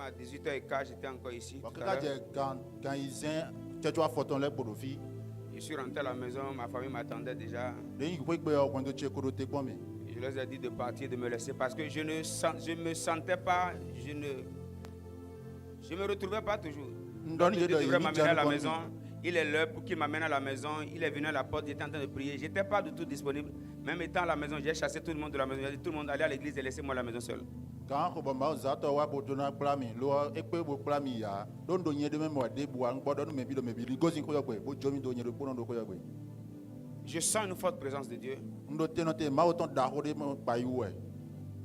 à 18h15, j'étais encore ici. Je suis rentré à la maison, ma famille m'attendait déjà. Je leur ai dit de partir, de me laisser parce que je me sentais pas, je me retrouvais pas toujours. Donc, il devrait m'amener à la maison. Il est l'heure pour qu'il m'amène à la maison. Il est venu à la porte, j'étais en train de prier. Je n'étais pas du tout disponible. Même étant à la maison, j'ai chassé tout le monde de la maison. J'ai dit tout le monde allez à l'église et laissez-moi à la maison seul. Je sens une forte présence de Dieu.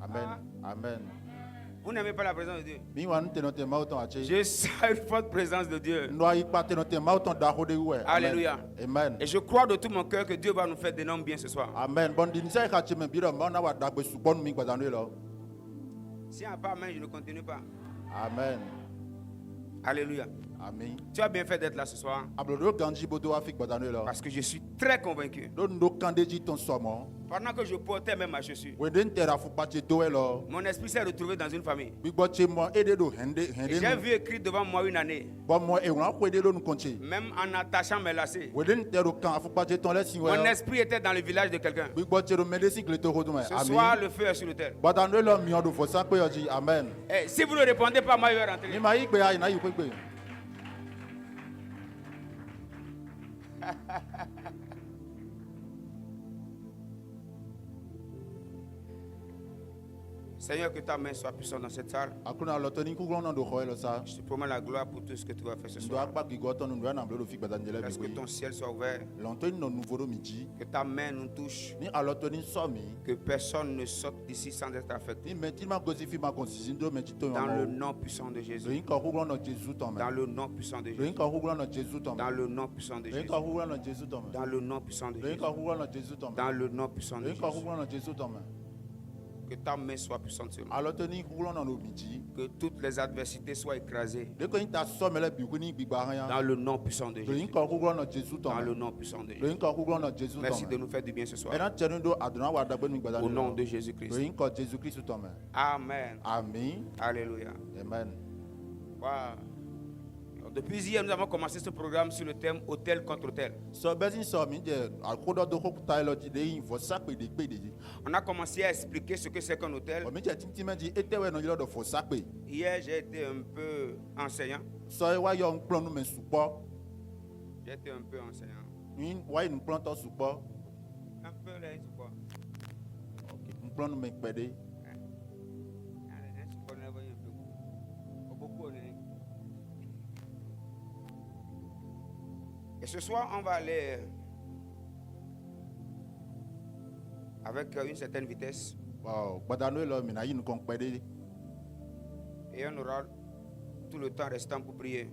Amen. Amen. Vous n'aimez pas la présence de Dieu? Je sens une forte présence de Dieu. Alléluia. Amen. Et je crois de tout mon cœur que Dieu va nous faire d'énormes bien ce soir. Amen. S'il n'y a pas amen, je ne continue pas. Amen. Alléluia. Amen. Tu as bien fait d'être là ce soir. Parce que je suis très convaincu. Pendant que je portais même ma chaussure, mon esprit s'est retrouvé dans une famille. Et j'ai vu écrit devant moi une année. Même en attachant mes lacets. Mon esprit était dans le village de quelqu'un. Ce soir, le feu est sur l'autel. Amen. Et si vous ne répondez pas, moi je vais rentrer. Seigneur, que ta main soit puissante dans cette salle. Je te promets la gloire pour tout ce que tu vas faire ce soir. Laisse que ton ciel soit ouvert. Que ta main nous touche. Que personne ne sorte d'ici sans être affecté. Dans le nom puissant de Jésus. Dans le nom puissant de Jésus. Dans le nom puissant de Jésus. Dans le nom puissant de Jésus. Dans le nom puissant de Jésus. Que ta main soit puissante sur nous. Que toutes les adversités soient écrasées. Dans le nom puissant de Jésus. Dans le nom puissant de Jésus. Merci de nous faire du bien ce soir. Au nom de Jésus-Christ. Amen. Amen. Alléluia. Amen. Wow. Depuis hier, nous avons commencé ce programme sur le thème hôtel contre hôtel. On a commencé à expliquer ce que c'est qu'un hôtel. Hier, j'ai été un peu enseignant. J'ai été un peu enseignant. Un peu là, support. Et ce soir, on va aller avec une certaine vitesse. Et on aura tout le temps restant pour prier.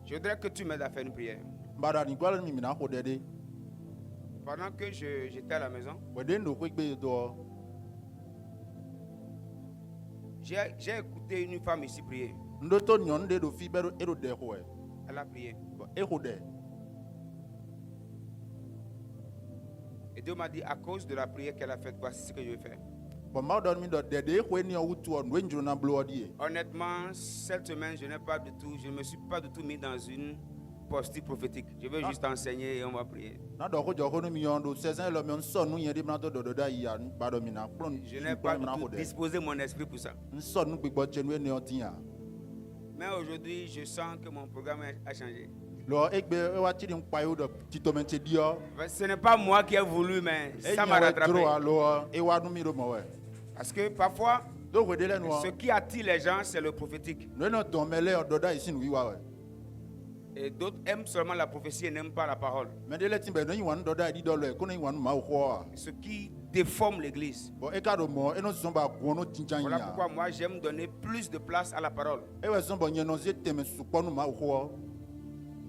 Je voudrais que tu m'aides à faire une prière. Pendant que j'étais à la maison, j'ai écouté une femme ici prier. Elle a prié. Et Dieu m'a dit, à cause de la prière qu'elle a faite, voici ce que je vais faire. Honnêtement, cette semaine, je ne me suis pas du tout mis dans une posture prophétique. Je veux juste enseigner et on va prier. Je n'ai pas du tout disposé mon esprit pour ça. Mais aujourd'hui, je sens que mon programme a changé. Ce n'est pas moi qui ai voulu, mais ça m'a rattrapé. Parce que parfois, ce qui attire les gens, c'est le prophétique. Et d'autres aiment seulement la prophétie et n'aiment pas la parole. Ce qui déforme l'église. Voilà pourquoi moi j'aime donner plus de place à la parole.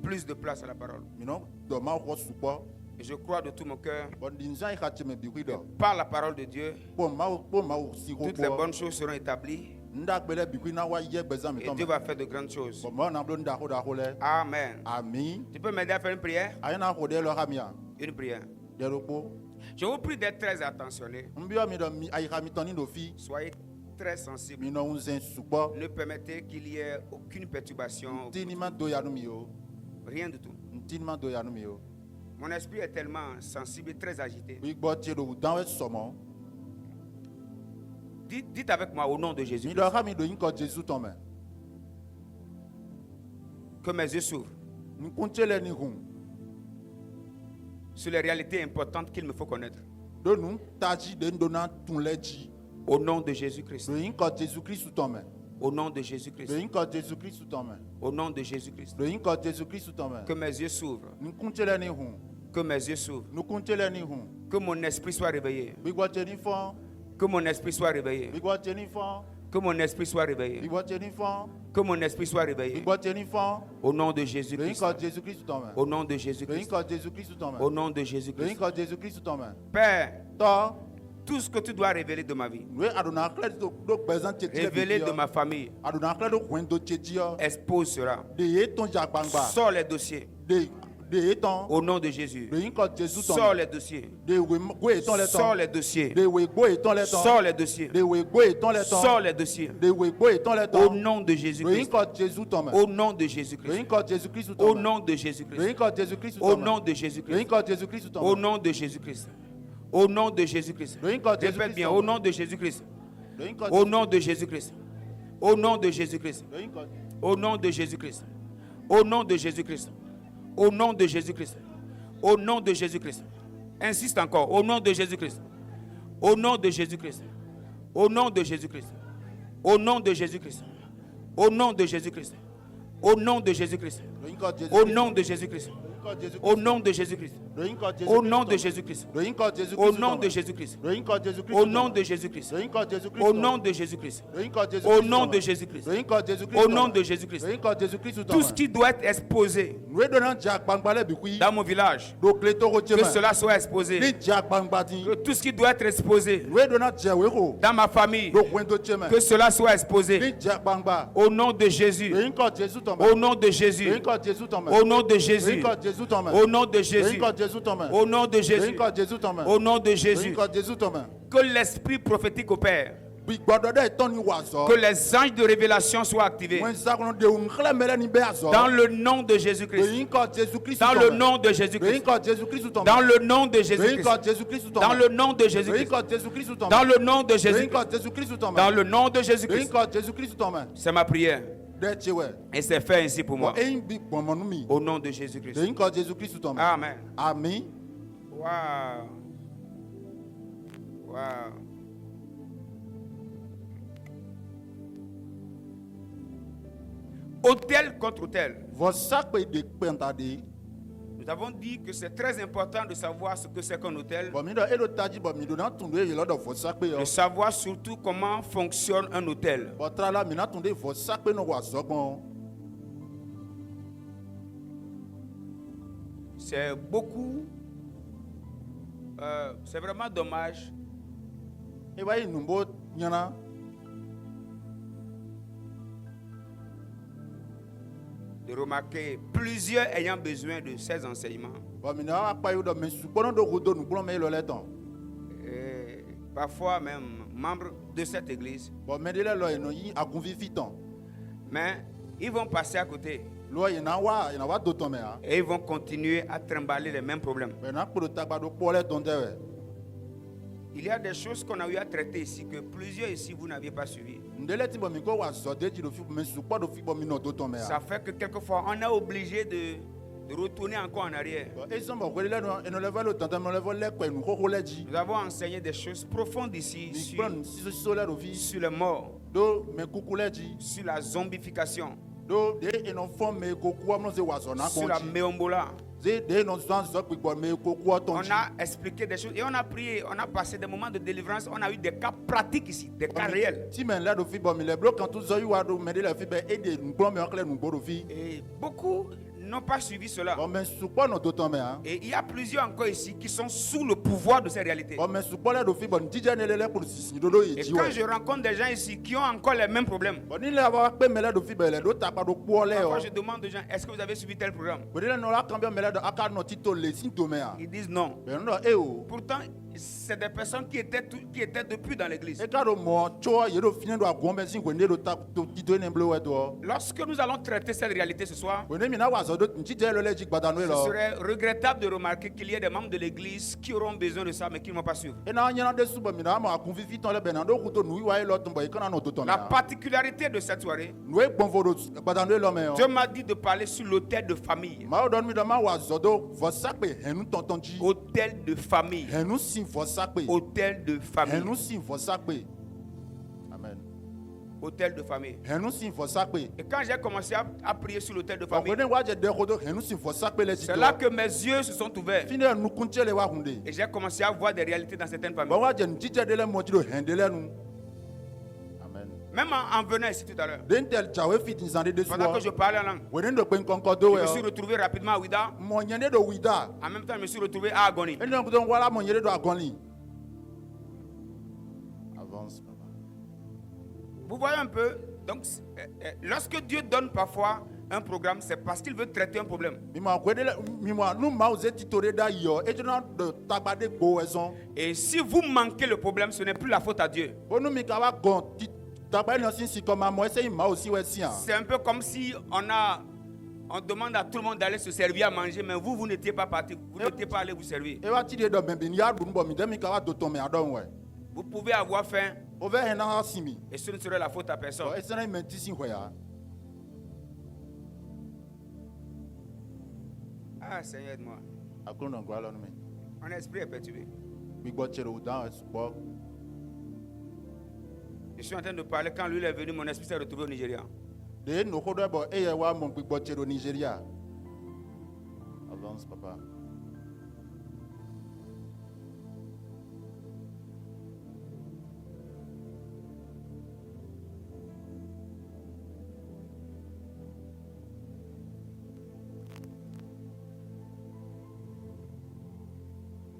Plus de place à la parole. Et je crois de tout mon cœur que par la parole de Dieu, toutes les bonnes choses seront établies. Et Dieu va faire de grandes choses. Amen. Amen. Tu peux m'aider à faire une prière? Une prière. Je vous prie d'être très attentionnés. Soyez très sensibles. Ne permettez qu'il y ait aucune perturbation. Rien du tout. Mon esprit est tellement sensible et très agité. Dites avec moi au nom de Jésus. Que mes yeux s'ouvrent sur les réalités importantes qu'il me faut connaître. Au nom de Jésus-Christ. Au nom de Jésus-Christ. Au nom de Jésus-Christ. Que mes yeux s'ouvrent. Que mes yeux s'ouvrent. Que mon esprit soit réveillé. Que mon esprit soit réveillé. Que mon esprit soit réveillé. Que mon esprit soit réveillé. Au nom de Jésus-Christ. Au nom de Jésus-Christ. Au nom de Jésus-Christ. Père, tout ce que tu dois révéler de ma vie, révéler de ma famille, expose cela. Sors les dossiers. Au nom de Jésus. Sors les dossiers. Sors les dossiers. Sors les dossiers. Sors les dossiers. Au nom de Jésus-Christ. Au nom de Jésus-Christ. Au nom de Jésus-Christ. Au nom de Jésus-Christ. Au nom de Jésus-Christ. Au nom de Jésus-Christ. Répète bien. Au nom de Jésus-Christ. Au nom de Jésus-Christ. Au nom de Jésus-Christ. Au nom de Jésus-Christ. Au nom de Jésus-Christ. Au nom de Jésus-Christ. Au nom de Jésus-Christ. Insiste encore. Au nom de Jésus-Christ. Au nom de Jésus-Christ. Au nom de Jésus-Christ. Au nom de Jésus-Christ. Au nom de Jésus-Christ. Au nom de Jésus-Christ. Au nom de Jésus-Christ. Au nom de Jésus-Christ. Au nom de Jésus-Christ. Au nom de Jésus-Christ. Au nom de Jésus-Christ. Au nom de Jésus-Christ. Au nom de Jésus-Christ. Au nom de Jésus-Christ. Tout ce qui doit être exposé dans mon village, que cela soit exposé. Que tout ce qui doit être exposé dans ma famille, que cela soit exposé. Au nom de Jésus. Au nom de Jésus. Au nom de Jésus. Au nom de Jésus. Au nom de Jésus. Au nom de Jésus. Que l'esprit prophétique opère. Que les anges de révélation soient activés. Dans le nom de Jésus-Christ. Dans le nom de Jésus-Christ. Dans le nom de Jésus-Christ. Dans le nom de Jésus-Christ. Dans le nom de Jésus-Christ. Dans le nom de Jésus-Christ. C'est ma prière. Et c'est fait ainsi pour moi. Au nom de Jésus-Christ. Amen. Amen. Wow. Wow. Hôtel contre hôtel. Nous avons dit que c'est très important de savoir ce que c'est qu'un hôtel. De savoir surtout comment fonctionne un hôtel. C'est beaucoup. C'est vraiment dommage de remarquer plusieurs ayant besoin de ces enseignements. Et parfois même membres de cette église. Mais ils vont passer à côté. Et ils vont continuer à trimballer les mêmes problèmes. Il y a des choses qu'on a eu à traiter ici que plusieurs ici vous n'aviez pas suivi. Ça fait que quelquefois on est obligé de retourner encore en arrière. Nous avons enseigné des choses profondes ici sur les morts, sur la zombification, sur la méombola. On a expliqué des choses et on a prié, on a passé des moments de délivrance, on a eu des cas pratiques ici, des cas réels. Et beaucoup n'ont pas suivi cela. Et il y a plusieurs encore ici qui sont sous le pouvoir de ces réalités. Et quand je rencontre des gens ici qui ont encore les mêmes problèmes, parfois je demande aux gens, est-ce que vous avez suivi tel programme? Ils disent non. Pourtant, c'est des personnes qui étaient depuis dans l'église. Lorsque nous allons traiter cette réalité ce soir, ce serait regrettable de remarquer qu'il y ait des membres de l'église qui auront besoin de ça mais qui ne vont pas suivre. La particularité de cette soirée, Dieu m'a dit de parler sur l'autel de famille. Autel de famille. Autel de famille. Amen. Autel de famille. Et quand j'ai commencé à prier sur l'autel de famille, c'est là que mes yeux se sont ouverts. Et j'ai commencé à voir des réalités dans certaines familles. Même en venant ici tout à l'heure, pendant que je parlais en langue, je me suis retrouvé rapidement à Ouida. En même temps, je me suis retrouvé à Agoni. Avance, papa. Vous voyez un peu, donc, lorsque Dieu donne parfois un programme, c'est parce qu'il veut traiter un problème. Et si vous manquez le problème, ce n'est plus la faute à Dieu. C'est un peu comme si on demande à tout le monde d'aller se servir à manger, mais vous n'étiez pas parti, vous n'étiez pas allé vous servir. Vous pouvez avoir faim et ce ne serait la faute à personne. Ah, Seigneur, aide-moi. Mon esprit est perturbé. Je suis en train de parler, quand lui est venu, mon esprit s'est retrouvé au Nigeria. Avance, papa.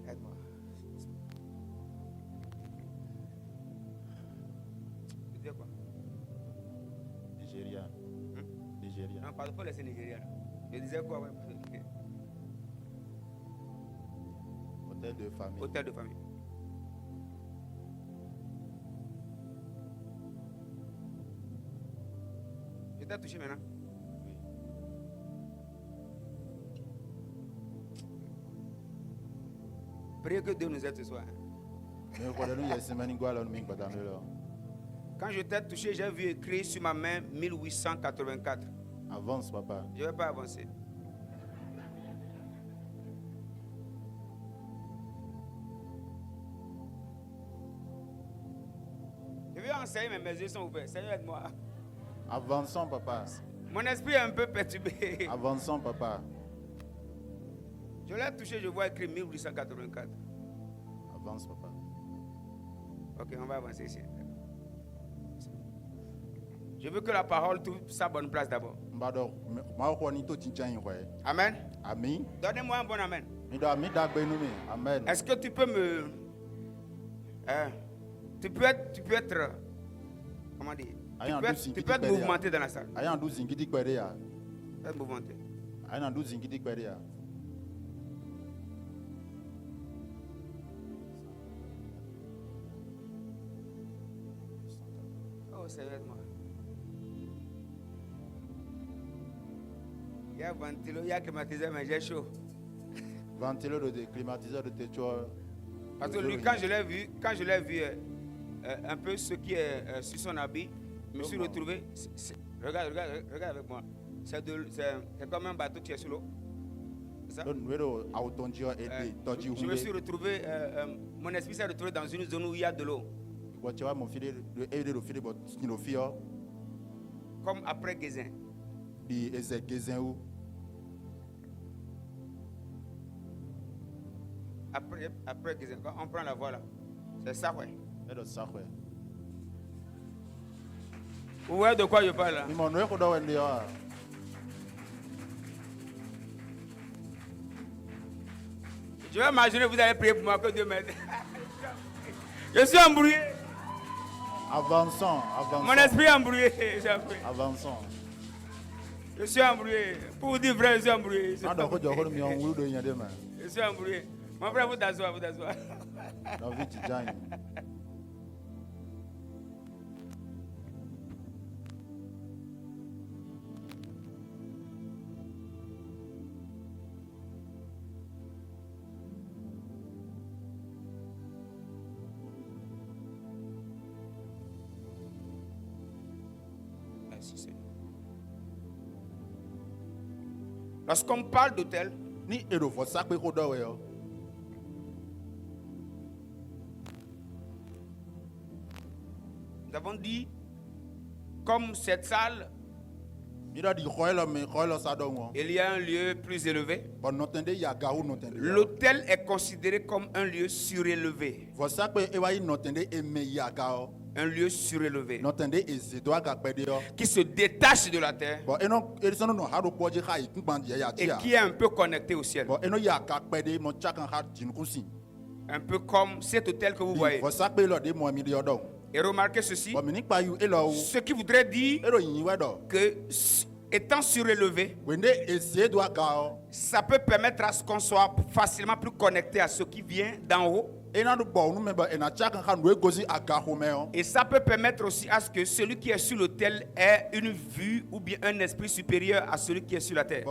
Aide-moi. Tu disais quoi? Nigeria. Nigeria. Non, pas laisser Nigeria. Je disais quoi? Ouais. Hôtel de famille. Hôtel de famille. Je t'ai touché maintenant? Oui. Priez que Dieu nous aide ce soir. Quand je t'ai touché, j'ai vu écrit sur ma main 1884. Avance, papa. Je ne vais pas avancer. Je vais enseigner, mais mes yeux sont ouverts. Seigneur, aide-moi. Avançons, papa. Mon esprit est un peu perturbé. Avançons, papa. Je l'ai touché, je vois écrit 1884. Avance, papa. Ok, on va avancer ici. Je veux que la parole trouve sa bonne place d'abord. Amen. Amen. Donnez-moi un bon amen. Amen. Est-ce que tu peux me... tu peux être... Comment dire? Tu peux être mouvementé dans la salle. Tu peux être mouvementé. Oh, Seigneur, moi. Il y a ventilo, il y a climatiseur, mais j'ai chaud. Ventilo de climatiseur de tes choix. Parce que lui, quand je l'ai vu un peu ce qui est sur son habit, je me suis retrouvé. Regarde avec moi. C'est comme un bateau qui est sur l'eau. C'est ça? Je me suis retrouvé, mon esprit s'est retrouvé dans une zone où il y a de l'eau. Comme après Gézin. Après Gézin, quand on prend la voie là, c'est ça, ouais. Vous voyez de quoi je parle là? Je vais imaginer vous allez prier pour moi que Dieu m'aide. Je suis embrouillé. Avançons. Mon esprit est embrouillé. Avançons. Je suis embrouillé. Pour vous dire vrai, je suis embrouillé. Je suis embrouillé. Mon frère, vous t'asseoir. Lorsqu'on parle d'autel, nous avons dit, comme cette salle, il y a un lieu plus élevé. L'autel est considéré comme un lieu surélevé. Un lieu surélevé qui se détache de la terre et qui est un peu connecté au ciel. Un peu comme cet autel que vous voyez. Et remarquez ceci, ce qui voudrait dire que étant surélevé, ça peut permettre à ce qu'on soit facilement plus connecté à ce qui vient d'en haut. Et ça peut permettre aussi à ce que celui qui est sur l'autel ait une vue ou bien un esprit supérieur à celui qui est sur la terre.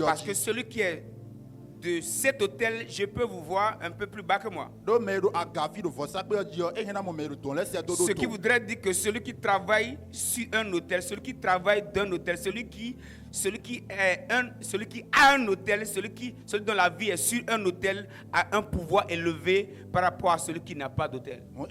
Parce que celui qui est de cet autel, je peux vous voir un peu plus bas que moi. Ce qui voudrait dire que celui qui travaille sur un autel, celui qui travaille d'un autel, celui qui a un autel, celui dont la vie est sur un autel a un pouvoir élevé par rapport à celui qui n'a pas d'autel. Nous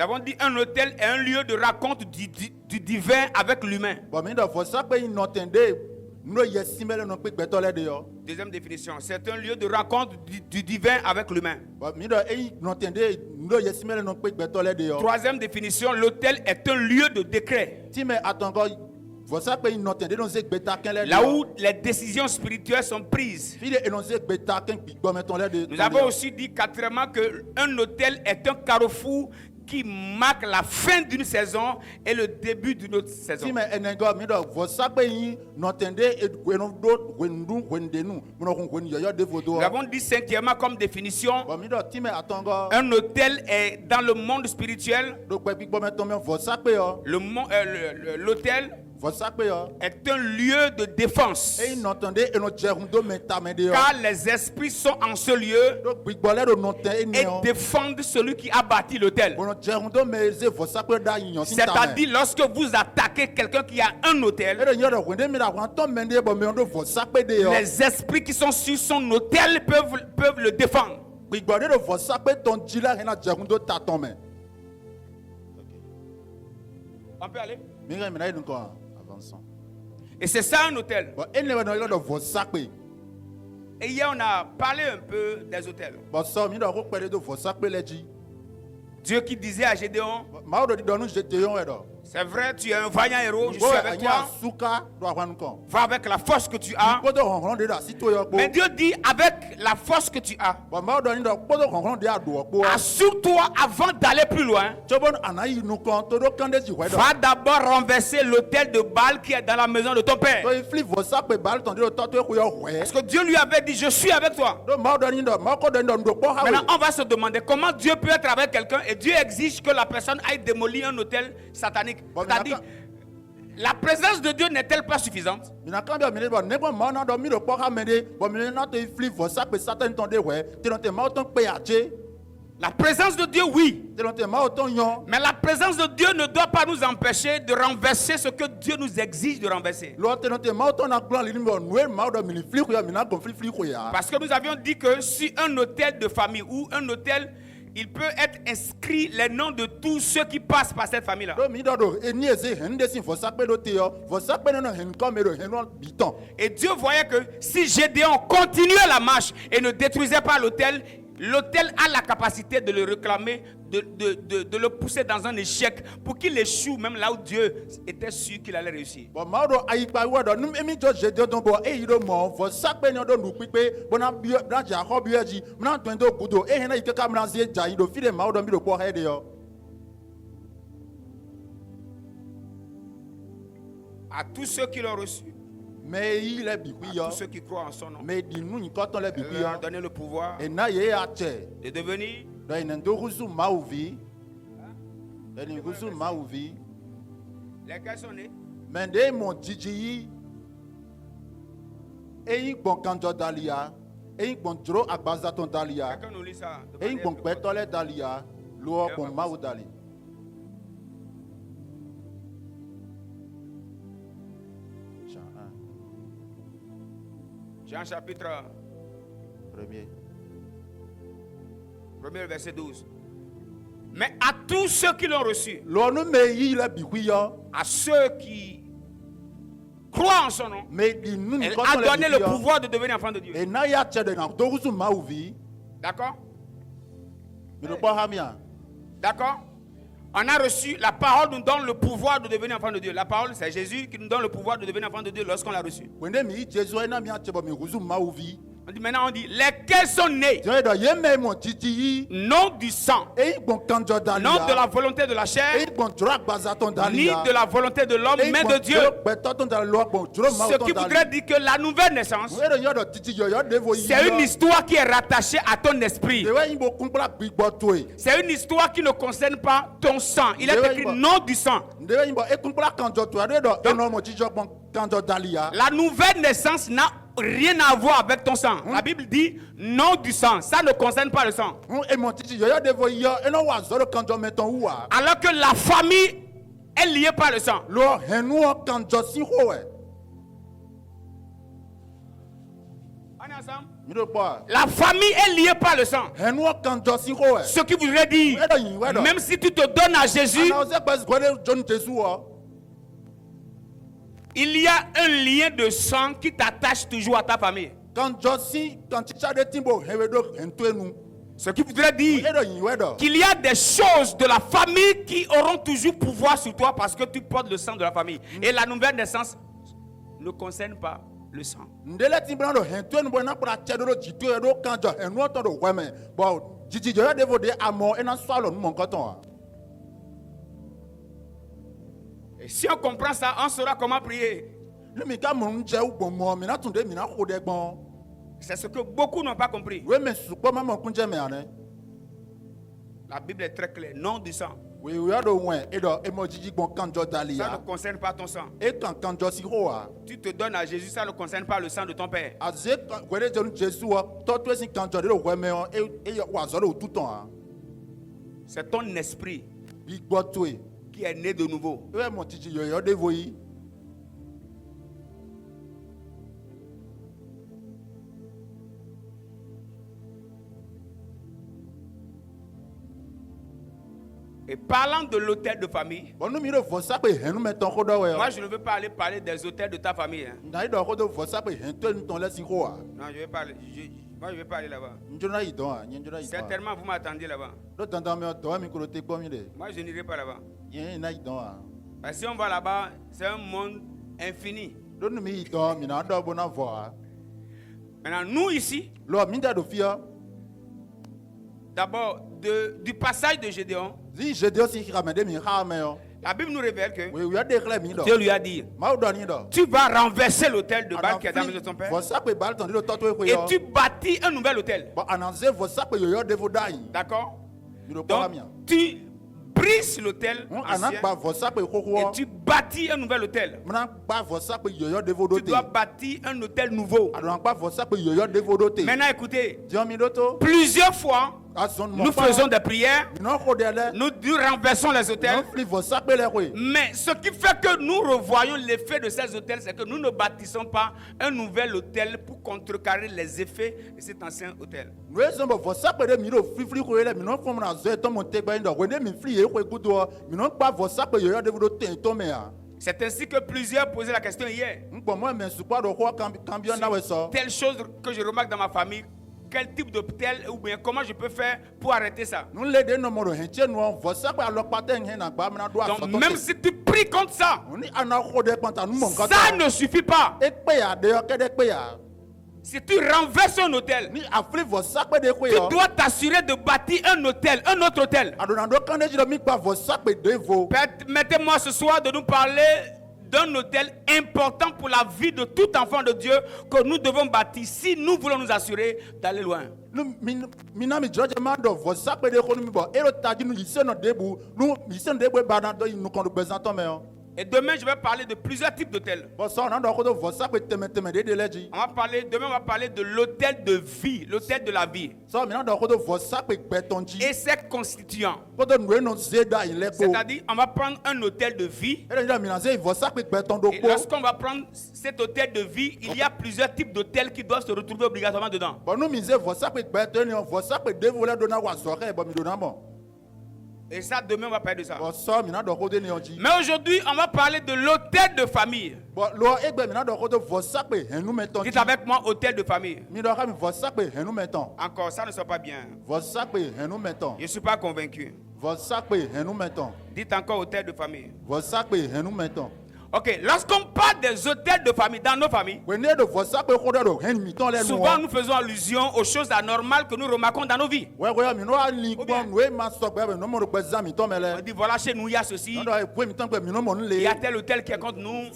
avons dit un autel est un lieu de rencontre du divin avec l'humain. Deuxième définition, c'est un lieu de rencontre du divin avec l'humain. Troisième définition, l'autel est un lieu de décret. Là où les décisions spirituelles sont prises. Nous avons aussi dit quatrièmement qu'un autel est un carrefour qui marque la fin d'une saison et le début d'une autre saison. Nous avons dit cinquièmement comme définition, un autel est dans le monde spirituel. L'autel est un lieu de défense. Car les esprits sont en ce lieu et défendent celui qui a bâti l'autel. C'est-à-dire lorsque vous attaquez quelqu'un qui a un autel, les esprits qui sont sur son autel peuvent le défendre. On peut aller? Et c'est ça un hôtel. Et hier on a parlé un peu des hôtels. Dieu qui disait à Gédéon, c'est vrai, tu es un vaillant héros, je suis avec toi. Va avec la force que tu as. Mais Dieu dit, avec la force que tu as, assure-toi avant d'aller plus loin. Va d'abord renverser l'autel de Baal qui est dans la maison de ton père. Parce que Dieu lui avait dit, je suis avec toi. Maintenant, on va se demander comment Dieu peut être avec quelqu'un et Dieu exige que la personne aille démolir un autel satanique. C'est-à-dire, la présence de Dieu n'est-elle pas suffisante? La présence de Dieu, oui. Mais la présence de Dieu ne doit pas nous empêcher de renverser ce que Dieu nous exige de renverser. Parce que nous avions dit que si un autel de famille ou un autel, il peut être inscrit les noms de tous ceux qui passent par cette famille-là. Et Dieu voyait que si Gédéon continuait la marche et ne détruisait pas l'autel, l'autel a la capacité de le réclamer, de le pousser dans un échec pour qu'il échoue même là où Dieu était sûr qu'il allait réussir. À tous ceux qui l'ont reçu, à tous ceux qui croient en son nom, il leur a donné le pouvoir de devenir lesquels sont nés. Quelqu'un nous lit ça. Jean chapitre 1er verset 12. Mais à tous ceux qui l'ont reçu, à ceux qui croient en son nom, elle a donné le pouvoir de devenir enfant de Dieu. D'accord? D'accord? On a reçu, la parole nous donne le pouvoir de devenir enfant de Dieu. La parole, c'est Jésus qui nous donne le pouvoir de devenir enfant de Dieu lorsqu'on l'a reçu. Maintenant, on dit, lesquels sont nés non du sang, non de la volonté de la chair, ni de la volonté de l'homme, mais de Dieu. Ce qui voudrait dire que la nouvelle naissance, c'est une histoire qui est rattachée à ton esprit. C'est une histoire qui ne concerne pas ton sang. Il est écrit non du sang. La nouvelle naissance n'a rien à voir avec ton sang. La Bible dit non du sang. Ça ne concerne pas le sang. Alors que la famille est liée par le sang. On est ensemble? La famille est liée par le sang. Ce qui voudrait dire, même si tu te donnes à Jésus, il y a un lien de sang qui t'attache toujours à ta famille. Ce qui voudrait dire qu'il y a des choses de la famille qui auront toujours pouvoir sur toi parce que tu portes le sang de la famille. Et la nouvelle naissance ne concerne pas le sang. Et si on comprend ça, on saura comment prier. C'est ce que beaucoup n'ont pas compris. La Bible est très claire. Non du sang. Ça ne concerne pas ton sang. Tu te donnes à Jésus, ça ne concerne pas le sang de ton père. C'est ton esprit qui est né de nouveau. Et parlant de l'hôtel de famille, moi je ne veux pas aller parler des hôtels de ta famille. Hein. Non, je vais pas aller, moi je ne vais pas aller là-bas. Certainement vous m'attendiez là-bas. Moi je n'irai pas là-bas. Parce que si on va là-bas, c'est un monde infini. Maintenant, nous ici, d'abord, du passage de Gédéon, la Bible nous révèle que Dieu lui a dit, tu vas renverser l'autel de Baal qui est dans la maison de ton père et tu bâtis un nouvel autel. D'accord? Donc, tu brises l'autel ancien et tu bâtis un nouvel autel. Tu dois bâtir un autel nouveau. Maintenant écoutez, plusieurs fois nous faisons des prières, nous renversons les autels, mais ce qui fait que nous revoyons l'effet de ces autels, c'est que nous ne bâtissons pas un nouvel autel pour contrecarrer les effets de cet ancien autel. C'est ainsi que plusieurs posaient la question hier. Telle chose que je remarque dans ma famille, quel type d'hôtel ou bien comment je peux faire pour arrêter ça. Donc même si tu pries contre ça, ça ne suffit pas. Si tu renverses un hôtel, tu dois t'assurer de bâtir un hôtel, un autre hôtel. Permettez-moi ce soir de nous parler d'un hôtel important pour la vie de tout enfant de Dieu que nous devons bâtir si nous voulons nous assurer d'aller loin. Et demain, je vais parler de plusieurs types d'hôtels. Demain, on va parler de l'hôtel de vie, l'hôtel de la vie. Et ses constituants. C'est-à-dire, on va prendre un hôtel de vie. Et lorsqu'on va prendre cet hôtel de vie, il y a plusieurs types d'hôtels qui doivent se retrouver obligatoirement dedans. Et ça, demain, on va parler de ça. Mais aujourd'hui, on va parler de l'hôtel de famille. Dites avec moi, hôtel de famille. Encore, ça ne soit pas bien. Je ne suis pas convaincu. Dites encore hôtel de famille. Ok, lorsqu'on parle des hôtels de famille dans nos familles, souvent nous faisons allusion aux choses anormales que nous remarquons dans nos vies. On dit voilà, chez nous il y a ceci, il y a tel hôtel qui est contre nous,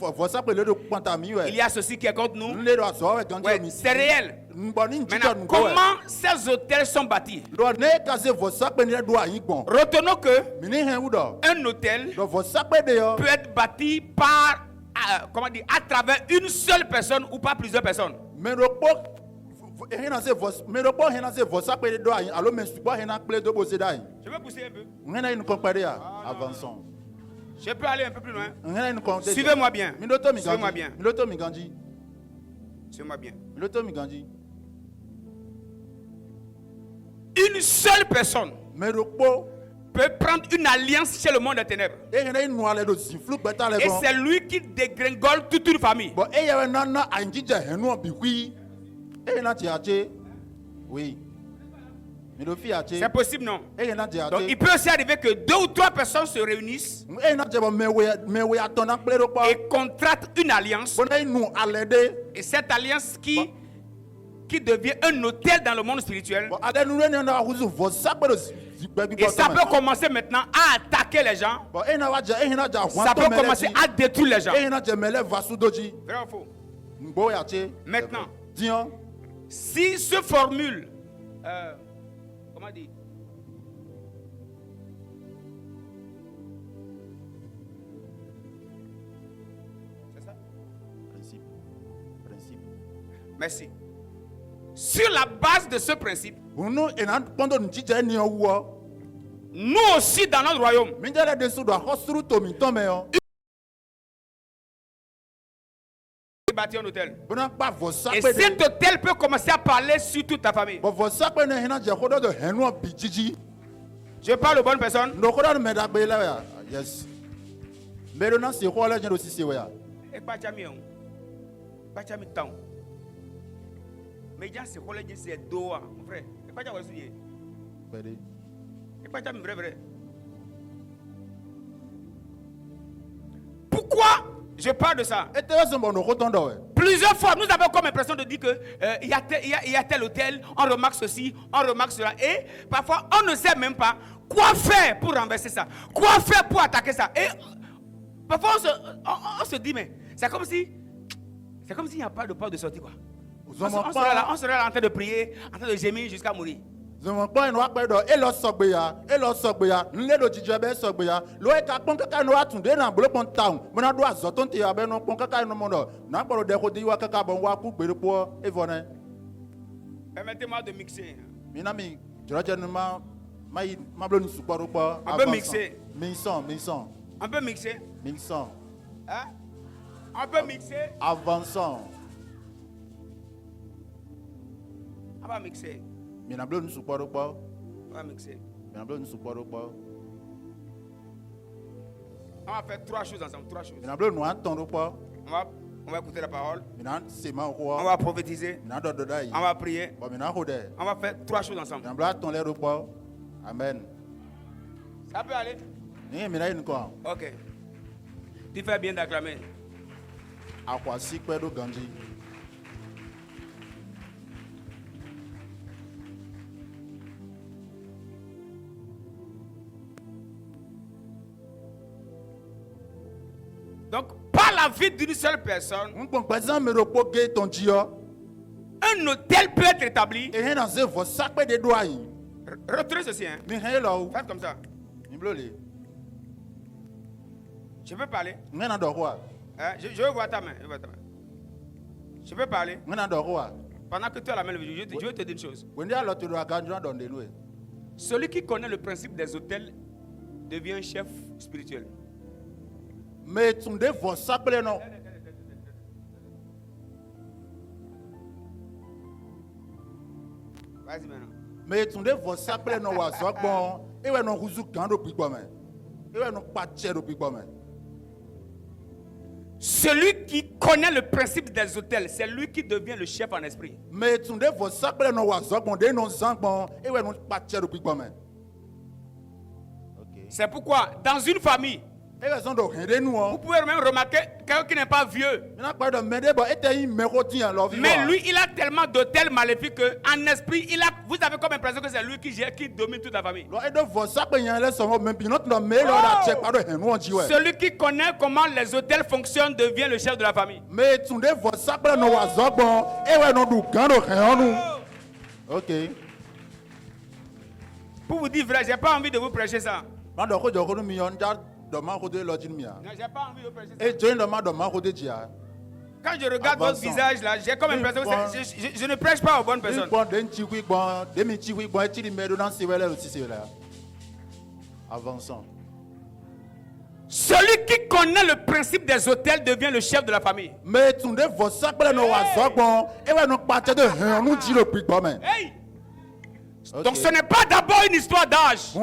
il y a ceci qui est contre nous. Ouais, c'est réel. Maintenant, comment ces hôtels sont bâtis? Retenons que un hôtel peut être bâti par, comment dire, à travers une seule personne ou pas plusieurs personnes. Je vais pousser un peu. Je peux aller un peu plus loin. Suivez-moi bien. Suivez-moi bien. Suivez-moi bien. Une seule personne peut prendre une alliance chez le monde des ténèbres. Et c'est lui qui dégringole toute une famille. Oui. C'est possible, non? Donc il peut aussi arriver que 2 ou 3 personnes se réunissent et contractent une alliance. Et cette alliance qui devient un hôtel dans le monde spirituel. Et ça peut commencer maintenant à attaquer les gens. Ça peut commencer à détruire les gens. Vrai ou faux? Maintenant, si ce formule, comment dire, c'est ça? Principe. Merci. Sur la base de ce principe, nous aussi dans notre royaume, bâtir un hôtel. Et cet hôtel peut commencer à parler sur toute ta famille. Je parle aux bonnes personnes. Yes. Mais déjà c'est quoi c'est doa mon frère. Et pas déjà aussi. Et pas déjà vrai. Pourquoi je parle de ça? Plusieurs fois nous avons comme impression de dire que il y a tel hôtel, on remarque ceci, on remarque cela et parfois on ne sait même pas quoi faire pour renverser ça. Quoi faire pour attaquer ça? Et parfois on se dit mais c'est comme s'il n'y a pas de porte de sortie quoi. On serait là en train de prier, en train de gémir jusqu'à mourir. Et permettez-moi de mixer. On peut mixer. On peut mixer. Hein? On peut mixer. Avançons. On va mixer. On va mixer. On va faire 3 choses ensemble. 3 choses. On va On va écouter la parole. On va prophétiser. On va prier. On va faire 3 choses ensemble. Amen. Ça peut aller? Ok. Tu fais bien d'acclamer. Donc, par la vie d'une seule personne, un hôtel peut être établi. Retenez ceci. Hein. Faites comme ça. Je peux parler? Je veux voir ta main. Je peux parler? Pendant que tu as la main levée, je veux te dire une chose. Celui qui connaît le principe des hôtels devient un chef spirituel. Mais tu ne devons s'appeler non. Vas-y maintenant. Mais tu ne devons s'appeler non. Et ouais non ruzu kando pigome. Et ouais non patche do pigome. Celui qui connaît le principe des hôtels, c'est lui qui devient le chef en esprit. Mais tu ne devons s'appeler non wazok de non zangbon et ouais non patche do pigome. C'est pourquoi dans une famille vous pouvez même remarquer quelqu'un qui n'est pas vieux. Mais lui, il a tellement d'hôtels maléfiques qu'en esprit, vous avez comme impression que c'est lui qui gère, qui domine toute la famille. Celui qui connaît comment les hôtels fonctionnent devient le chef de la famille. Ok. Pour vous dire vrai, j'ai pas envie de vous prêcher ça. Non, j'ai pas envie de prêcher ça. Quand je regarde votre visage là, j'ai comme l'impression que je ne prêche pas aux bonnes personnes. Avançons. Celui qui connaît le principe des hôtels devient le chef de la famille. Hey! Okay. Donc ce n'est pas d'abord une histoire d'âge.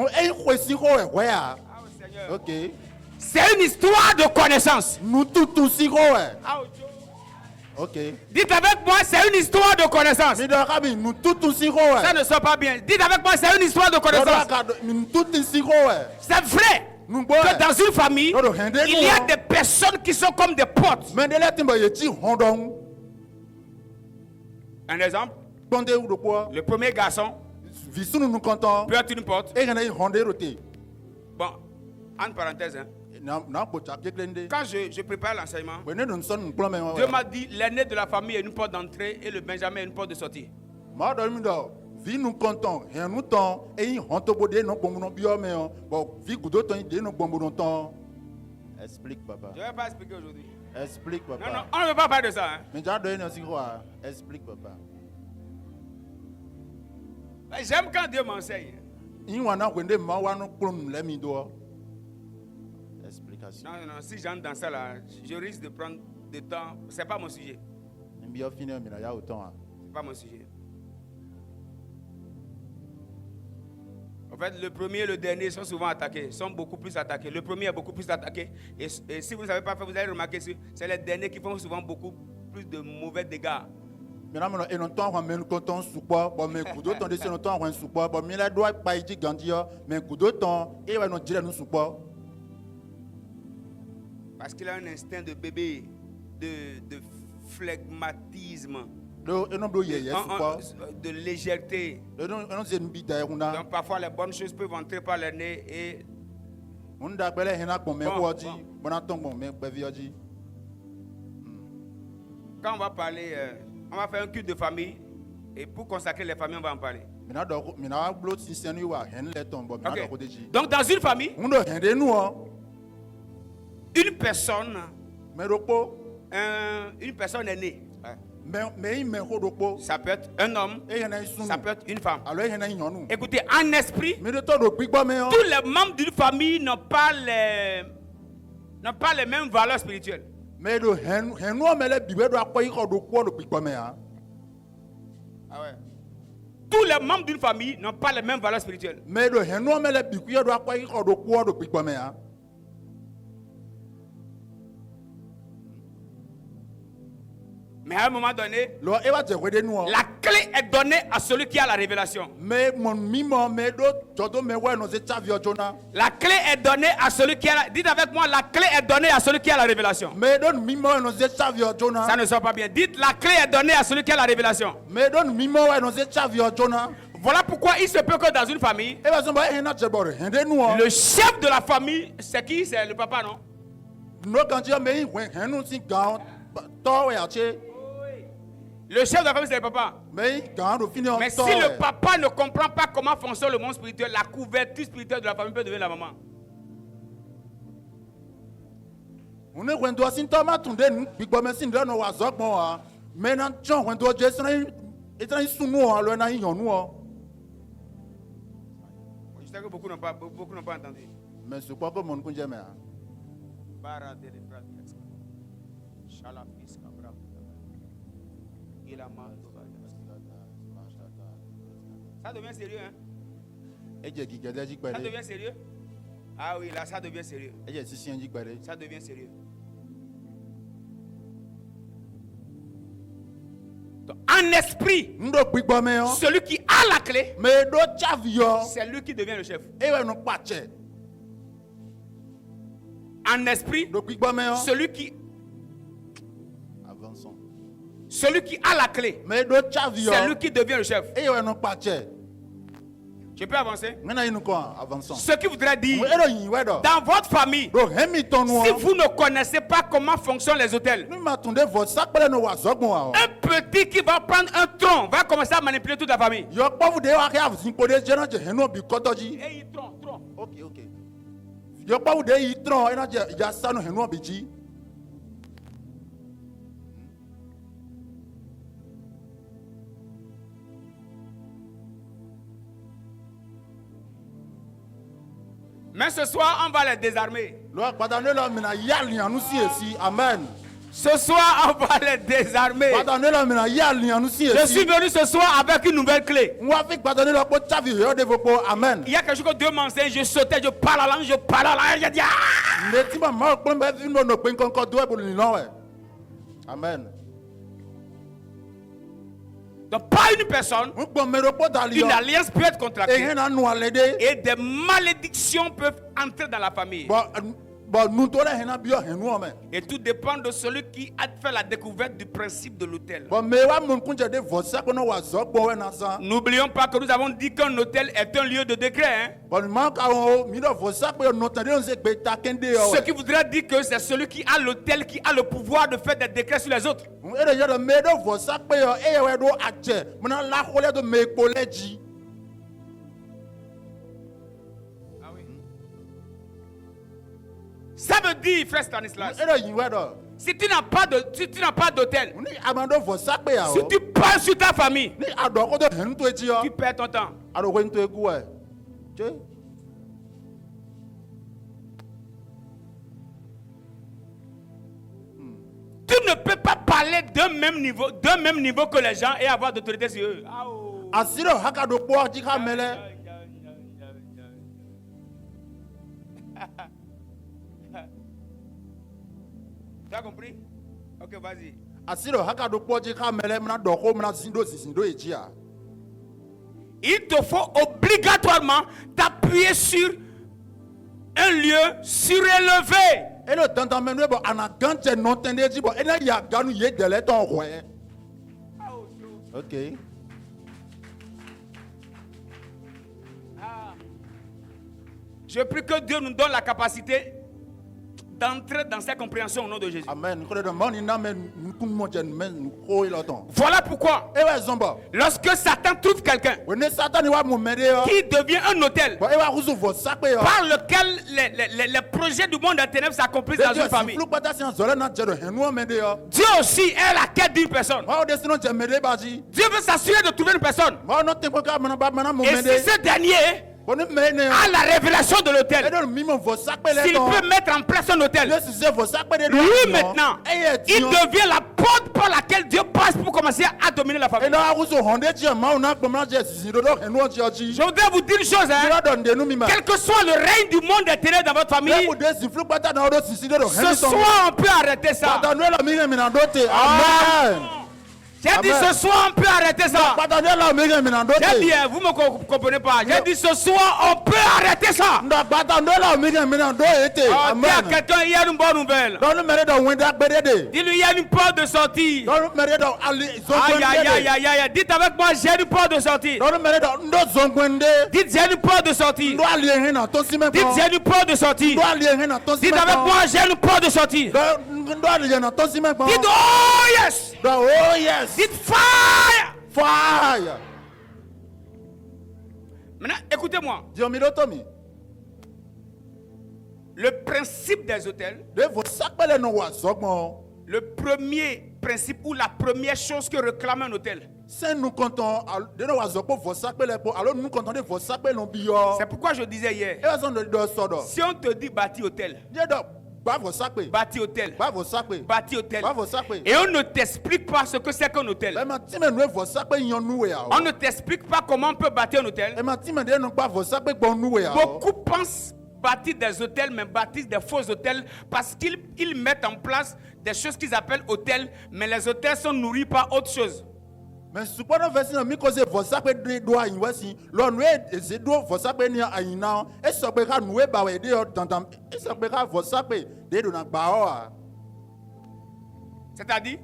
Okay. C'est une histoire de connaissance. Okay. Dites avec moi, c'est une histoire de connaissance. Ça ne sort pas bien. Dites avec moi, c'est une histoire de connaissance. C'est vrai que dans une famille, il y a des personnes qui sont comme des portes. Un exemple. Le premier garçon peut être une porte. Bon, entre parenthèses, hein. Quand je prépare l'enseignement, Dieu m'a dit l'aîné de la famille est une porte d'entrée et le Benjamin est une porte de sortie. Explique, papa. Je ne vais pas expliquer aujourd'hui. Explique, papa. Non, on ne veut pas parler de ça. Hein. Explique, papa. J'aime quand Dieu m'enseigne. Explication. Non, si j'entre dans ça là, je risque de prendre du temps. Ce n'est pas mon sujet. C'est pas mon sujet. En fait, le premier et le dernier sont souvent attaqués, sont beaucoup plus attaqués. Le premier est beaucoup plus attaqué. Et si vous ne savez pas faire, vous allez remarquer que c'est les derniers qui font souvent beaucoup plus de mauvais dégâts. Parce qu'il a un instinct de bébé, de flegmatisme, de légèreté. Donc parfois les bonnes choses peuvent entrer par le nez et... Quand on va parler, on va faire un culte de famille et pour consacrer les familles, on va en parler. Okay. Donc dans une famille, une personne aînée. Ça peut être un homme, ça peut être une femme. Écoutez, en esprit, tous les membres d'une famille n'ont pas les mêmes valeurs spirituelles. Ah ouais. Tous les membres d'une famille n'ont pas les mêmes valeurs spirituelles. Mais à un moment donné, la clé est donnée à celui qui a la révélation. La clé est donnée à celui qui a la... Dites avec moi, la clé est donnée à celui qui a la révélation. Ça ne sort pas bien. Dites, la clé est donnée à celui qui a la révélation. Voilà pourquoi il se peut que dans une famille, le chef de la famille, c'est qui? C'est le papa, non? Le chef de la famille, c'est le papa. Mais si le papa ne comprend pas comment fonctionne le monde spirituel, la couverture spirituelle de la famille peut devenir la maman. Je sais que beaucoup n'ont pas entendu. Mais c'est quoi que mon kunje me? Ça devient sérieux, hein? Ça devient sérieux? Ah oui, là, ça devient sérieux. Ça devient sérieux. Donc, en esprit, celui qui a la clé, c'est lui qui devient le chef. En esprit, celui qui a la clé, c'est lui qui devient le chef. Je peux avancer? Ce qui voudrait dire, dans votre famille, si vous ne connaissez pas comment fonctionnent les hôtels, un petit qui va prendre un tronc va commencer à manipuler toute la famille. Et il tronc. Ok. Mais ce soir, on va les désarmer. Amen. Ce soir, on va les désarmer. Je suis venu ce soir avec une nouvelle clé. Amen. Il y a quelque chose que Dieu m'enseigne. Je sautais, je parle la langue, je dis Amen. Donc, pas une personne, une alliance peut être contractée et des malédictions peuvent entrer dans la famille. Et tout dépend de celui qui a fait la découverte du principe de l'autel. N'oublions pas que nous avons dit qu'un hôtel est un lieu de décret. Ce qui voudrait dire que c'est celui qui a l'autel qui a le pouvoir de faire des décrets sur les autres. Ça veut dire, frère Stanislas, si tu n'as pas d'hôtel, si tu parles sur ta famille, tu perds ton temps. Tu ne peux pas parler d'un même niveau que les gens et avoir d'autorité sur eux. Tu as compris? Ok, vas-y. Il te faut obligatoirement t'appuyer sur un lieu surélevé. Ok. Je prie que Dieu nous donne la capacité d'entrer dans cette compréhension au nom de Jésus. Amen. Voilà pourquoi, lorsque Satan trouve quelqu'un qui devient un autel par lequel les projets du monde des ténèbres s'accomplissent dans une famille, Dieu aussi est la quête d'une personne. Dieu veut s'assurer de trouver une personne. Et si ce dernier à la révélation de l'autel. S'il peut mettre en place un autel, lui maintenant, il devient la porte par laquelle Dieu passe pour commencer à dominer la famille. Je voudrais vous dire une chose, quel que soit le règne du monde des ténèbres dans votre famille, ce soir on peut arrêter ça. Amen. J'ai dit ce soir on peut arrêter ça. J'ai dit, vous ne me comprenez pas. J'ai dit ce soir on peut arrêter ça. Dis à quelqu'un, il y a une bonne nouvelle. Dis-lui, il y a une porte de sortie. Aïe. Dites avec moi, j'ai une porte de sortie. Dites, j'ai une porte de sortie. Dites, j'ai une porte de sortie. Dites avec moi, j'ai une porte de sortie. Dites, oh yes. Oh yes. Dites fire. Fire. Maintenant, écoutez-moi. Le principe des hôtels, le premier principe ou la première chose que réclame un hôtel, c'est pourquoi je disais hier, si on te dit bâti hôtel, bâti hôtel, bâti hôtel, et on ne t'explique pas ce que c'est qu'un hôtel, on ne t'explique pas comment on peut bâtir un hôtel. Beaucoup pensent bâtir des hôtels, mais bâtissent des faux hôtels parce qu'ils mettent en place des choses qu'ils appellent hôtels, mais les hôtels sont nourris par autre chose. Mais supposons que vous avez c'est-à-dire,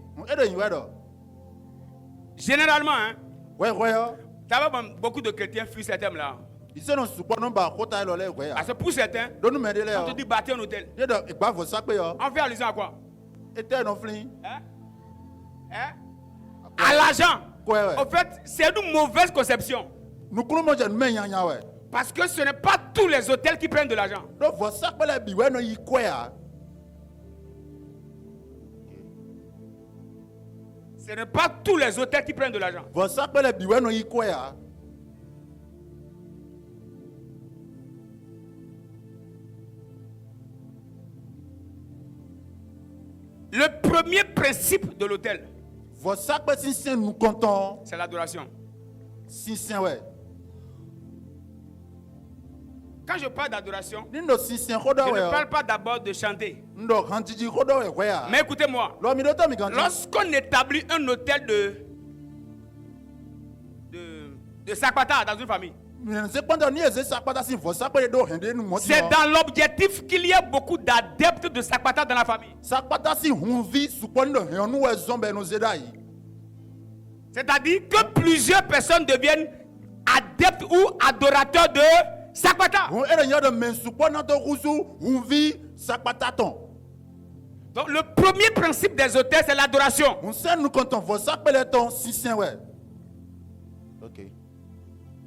généralement, beaucoup de chrétiens fuient ces thèmes-là. Parce que pour certains, on te dit bâtir un hôtel. On fait allusion à quoi? À l'argent. En fait, c'est une mauvaise conception. Parce que ce n'est pas tous les hôtels qui prennent de l'argent. Ce n'est pas tous les hôtels qui prennent de l'argent. Le premier principe de l'hôtel, c'est l'adoration. Quand je parle d'adoration, je ne parle pas d'abord de chanter. Mais écoutez-moi, lorsqu'on établit un hôtel de Sakpata dans une famille, c'est dans l'objectif qu'il y ait beaucoup d'adeptes de Sakpata dans la famille. C'est-à-dire que plusieurs personnes deviennent adeptes ou adorateurs de Sakpata. Donc le premier principe des hôtels, c'est l'adoration.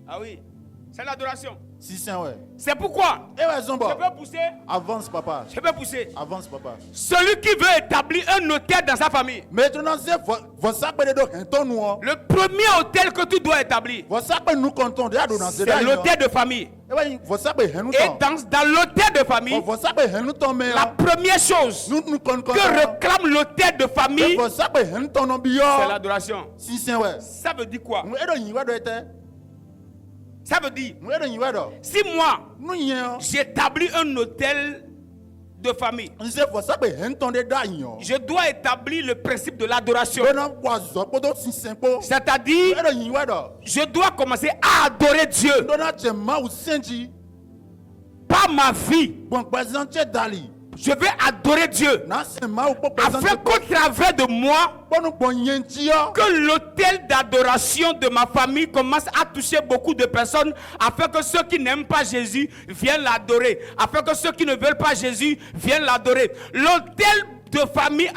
Ah oui, c'est l'adoration. C'est pourquoi je peux pousser. Avance, papa. Je peux pousser. Avance, papa. Celui qui veut établir un hôtel dans sa famille, le premier hôtel que tu dois établir, c'est l'hôtel de famille. Et dans l'hôtel de famille, la première chose que réclame l'hôtel de famille, c'est l'adoration. Ça veut dire quoi? Ça veut dire, si moi, j'établis un hôtel de famille, je dois établir le principe de l'adoration. C'est-à-dire, je dois commencer à adorer Dieu. Par ma vie, je vais adorer Dieu afin qu'au travers de moi, que l'autel d'adoration de ma famille commence à toucher beaucoup de personnes, afin que ceux qui n'aiment pas Jésus viennent l'adorer, afin que ceux qui ne veulent pas Jésus viennent l'adorer. L'autel de famille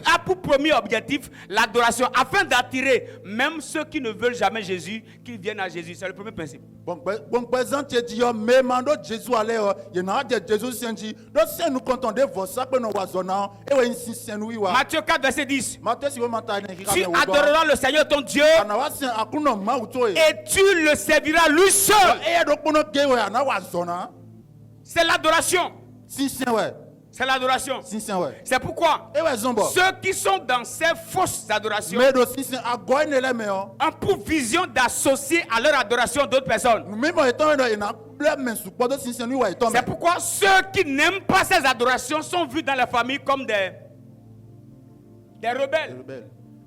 a pour premier objectif l'adoration, afin d'attirer même ceux qui ne veulent jamais Jésus, qui viennent à Jésus. C'est le premier principe. Bon, présent, tu dis, mais mando Jésus allait, il n'a pas Jésus senti. Donc, si nous comptons de vos sacs, nous avons et oui, si nous y va. Matthieu 4, verset 10. Tu adoreras le Seigneur ton Dieu et tu le serviras lui seul. C'est l'adoration. C'est l'adoration. C'est pourquoi ceux qui sont dans ces fausses adorations ont pour vision d'associer à leur adoration d'autres personnes. C'est pourquoi ceux qui n'aiment pas ces adorations sont vus dans la famille comme des rebelles.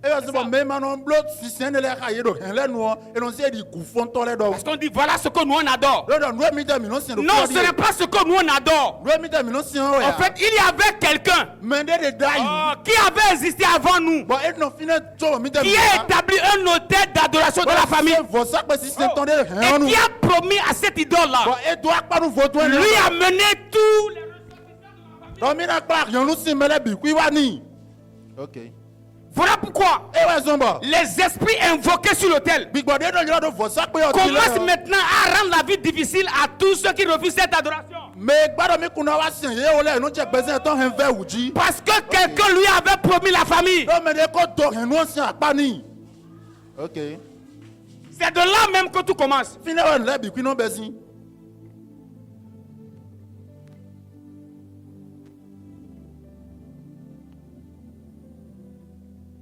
Parce qu'on dit voilà ce que nous on adore. Non, ce n'est pas ce que nous on adore. En fait, il y avait quelqu'un qui avait existé avant nous, qui a établi un autel d'adoration dans la famille et qui a promis à cette idole là lui amener tous les Voilà pourquoi les esprits invoqués sur l'autel commencent maintenant à rendre la vie difficile à tous ceux qui refusent cette adoration. Parce que quelqu'un lui avait promis la famille. C'est de là même que tout commence.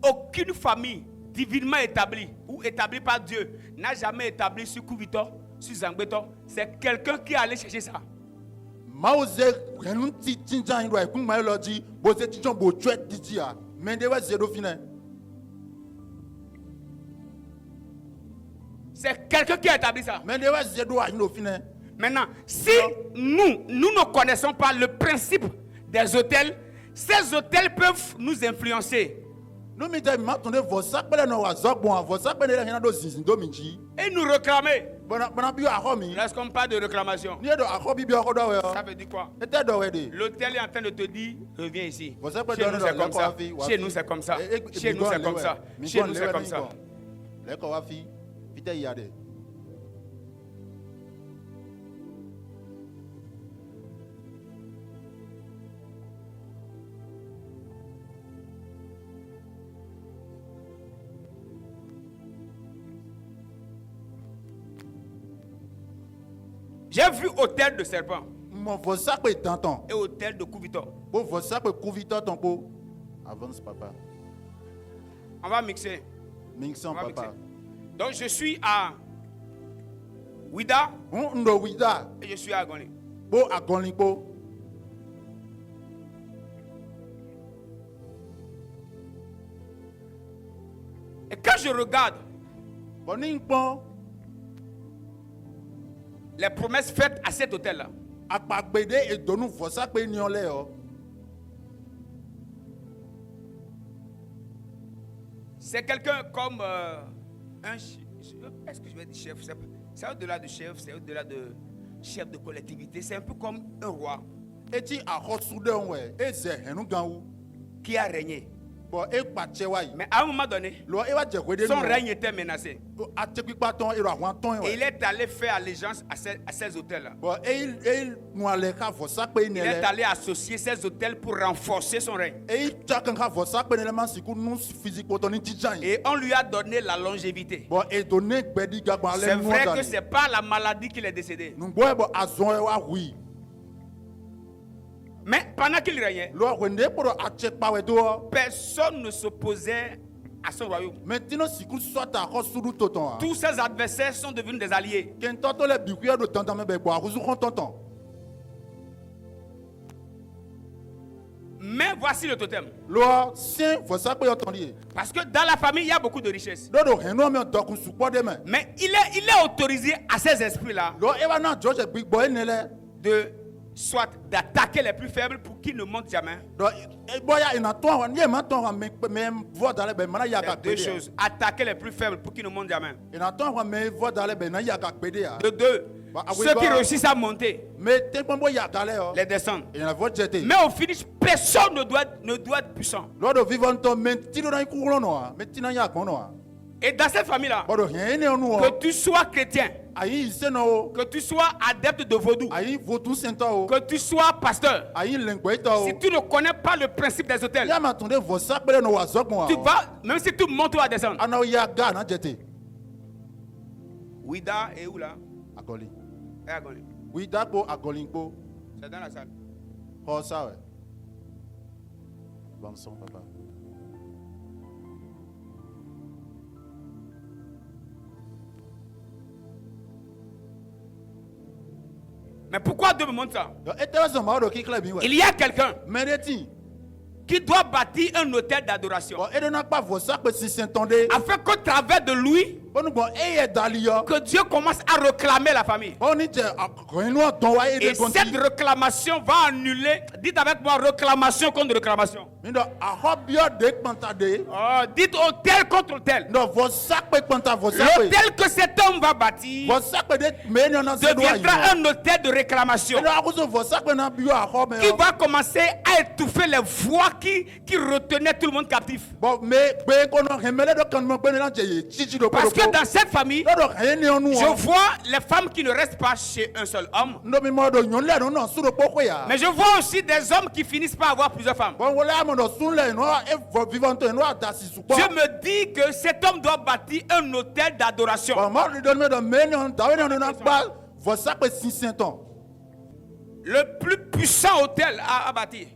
Aucune famille divinement établie ou établie par Dieu n'a jamais établi sur Kouvito, sur Zangbeto. C'est quelqu'un qui est allé chercher ça. C'est quelqu'un qui a établi ça. Maintenant, si nous ne connaissons pas le principe des hôtels, ces hôtels peuvent nous influencer. Et nous réclamer. Lorsqu'on parle de réclamation, ça veut dire quoi? L'hôtel est en train de te dire reviens ici. Chez nous c'est comme ça. Chez nous c'est comme ça. Chez nous c'est comme ça. Chez nous c'est comme ça. J'ai vu hôtel de serpent et hôtel de Kouvito. Avance, papa. On va mixer. Mixons, papa. Donc je suis à Ouida et je suis à Agoni. Et quand je regarde les promesses faites à cet hôtel-là, c'est quelqu'un comme un est-ce que je vais dire chef? C'est au-delà de chef, c'est au-delà de chef de collectivité. C'est un peu comme un roi qui a régné. Mais à un moment donné, son règne était menacé. Et il est allé faire allégeance à ces hôtels-là. Il est allé associer ces hôtels pour renforcer son règne. Et on lui a donné la longévité. C'est vrai que ce n'est pas la maladie qu'il est décédé. Mais pendant qu'il régnait, personne ne s'opposait à son royaume. Tous ses adversaires sont devenus des alliés. Mais voici le totem. Parce que dans la famille, il y a beaucoup de richesses. Mais il est autorisé à ces esprits-là de soit d'attaquer les plus faibles pour qu'ils ne montent jamais. Deux choses. Attaquer les plus faibles pour qu'ils ne montent jamais. De deux, Ceux qui réussissent à monter, les descendent. Mais au finish, personne ne doit être puissant. Et dans cette famille-là, que tu sois chrétien, que tu sois adepte de vaudou, que tu sois pasteur, si tu ne connais pas le principe des hôtels, tu vas, même si tu montes, tu vas descendre. Ouida est où là? Agoli. Et Agoli. Ouida ko Agoli ko. C'est dans la salle. Oh ça ouais. Bon son papa. Mais pourquoi Dieu me montre ça? Il y a quelqu'un qui doit bâtir un hôtel d'adoration, afin qu'au travers de lui, que Dieu commence à réclamer la famille. Et cette réclamation va annuler, dites avec moi, réclamation contre réclamation. Dites hôtel contre hôtel. L'hôtel que cet homme va bâtir deviendra un hôtel de réclamation qui va commencer à étouffer les voix qui retenaient tout le monde captif. Parce que dans cette famille, je vois les femmes qui ne restent pas chez un seul homme. Mais je vois aussi des hommes qui finissent par avoir plusieurs femmes. Je me dis que cet homme doit bâtir un hôtel d'adoration. Le plus puissant hôtel à bâtir,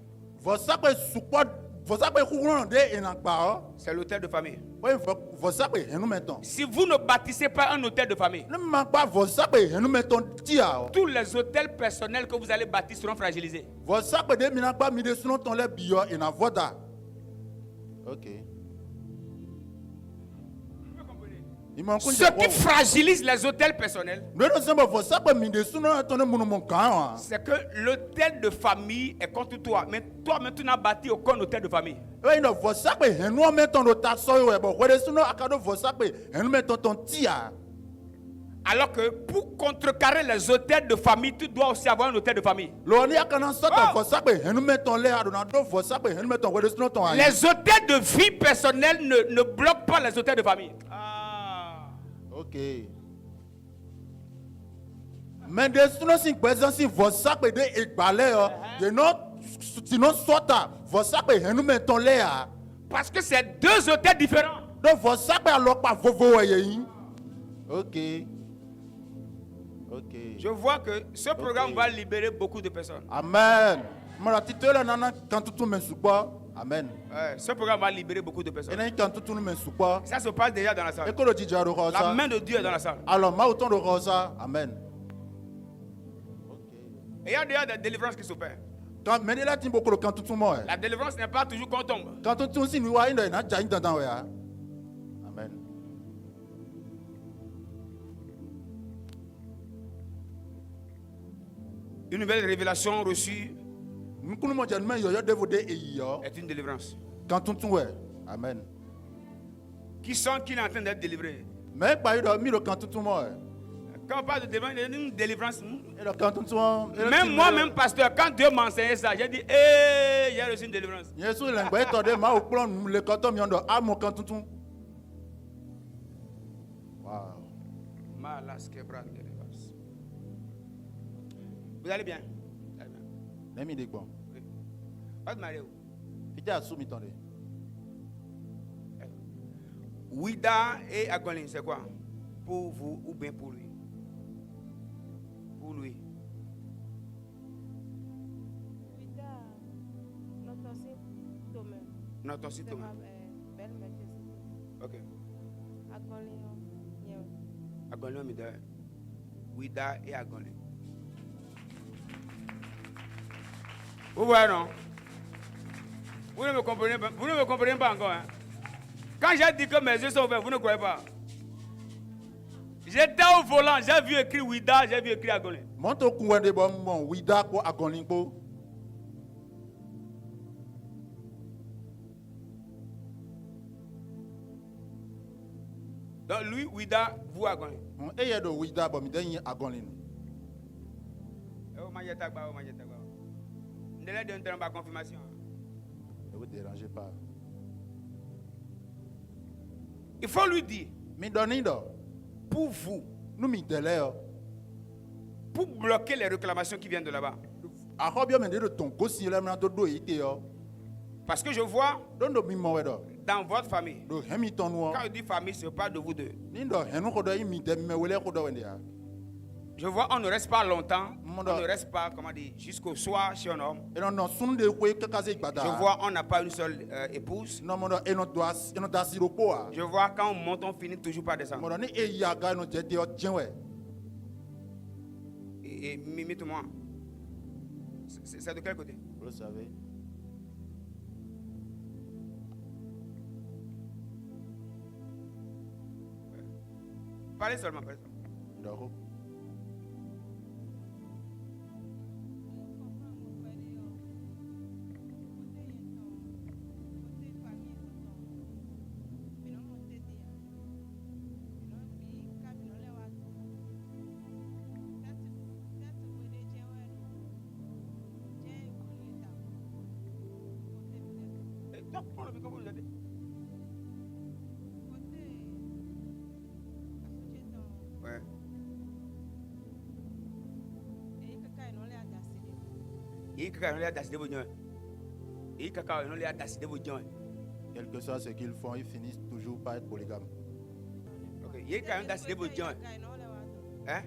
c'est l'hôtel de famille. Si vous ne bâtissez pas un hôtel de famille, tous les hôtels personnels que vous allez bâtir seront fragilisés. Ok. Ce qui fragilise les hôtels personnels, c'est que l'hôtel de famille est contre toi. Mais toi-même, tu n'as bâti aucun hôtel de famille. Alors que pour contrecarrer les hôtels de famille, tu dois aussi avoir un hôtel de famille. Les hôtels de vie personnelle ne bloquent pas les hôtels de famille. Ok. Mais des sinon si présent si vos sacs de égalé sinon soit vos sacs nous mettons là parce que c'est deux hôtels différents. Donc vos sacs alors pas vos ok. Ok. Je vois que ce programme va libérer beaucoup de personnes. Amen. Amen. Ce programme va libérer beaucoup de personnes. Ça se passe déjà dans la salle. La main de Dieu est dans la salle. Amen. Et il y a déjà des délivrances qui s'opèrent. La délivrance n'est pas toujours qu'on tombe. Amen. Une nouvelle révélation reçue est une délivrance. Amen. Qui sent qu'il est en train d'être délivré? Quand on parle de délivrance, il y a une délivrance. Même moi-même, pasteur, quand Dieu m'a enseigné ça, j'ai dit, j'ai reçu une délivrance. Vous allez bien? Ouida et Agolin, c'est quoi? Pour vous ou bien pour lui? Pour lui. Ouida, notre ancien Thomas. Notre ancien Thomas. Ok. Agolin, Ouida et Agolin. Vous voyez, non? Vous ne me comprenez pas encore. Hein? Quand j'ai dit que mes yeux sont ouverts, vous ne croyez pas. J'étais au volant, j'ai vu écrire Ouida, j'ai vu écrire Agolin. Donc lui, Ouida, vous Agolin. confirmation. Ne vous dérangez pas. Il faut lui dire. Pour vous. Pour bloquer les réclamations qui viennent de là-bas. Parce que je vois dans votre famille. Quand je dis famille, ce n'est pas de vous deux. Je vois, on ne reste pas longtemps. On ne reste pas, comment dire, jusqu'au soir chez un homme. Je vois, on n'a pas une seule épouse. Je vois, quand on monte, on finit toujours par descendre. Et mimite-moi. C'est de quel côté? Vous le savez. Parlez seulement, parlez seulement. Quel que soit ce qu'ils font, ils finissent toujours par être polygames. Ok, il y a quand même d'assister vos gens. Hein?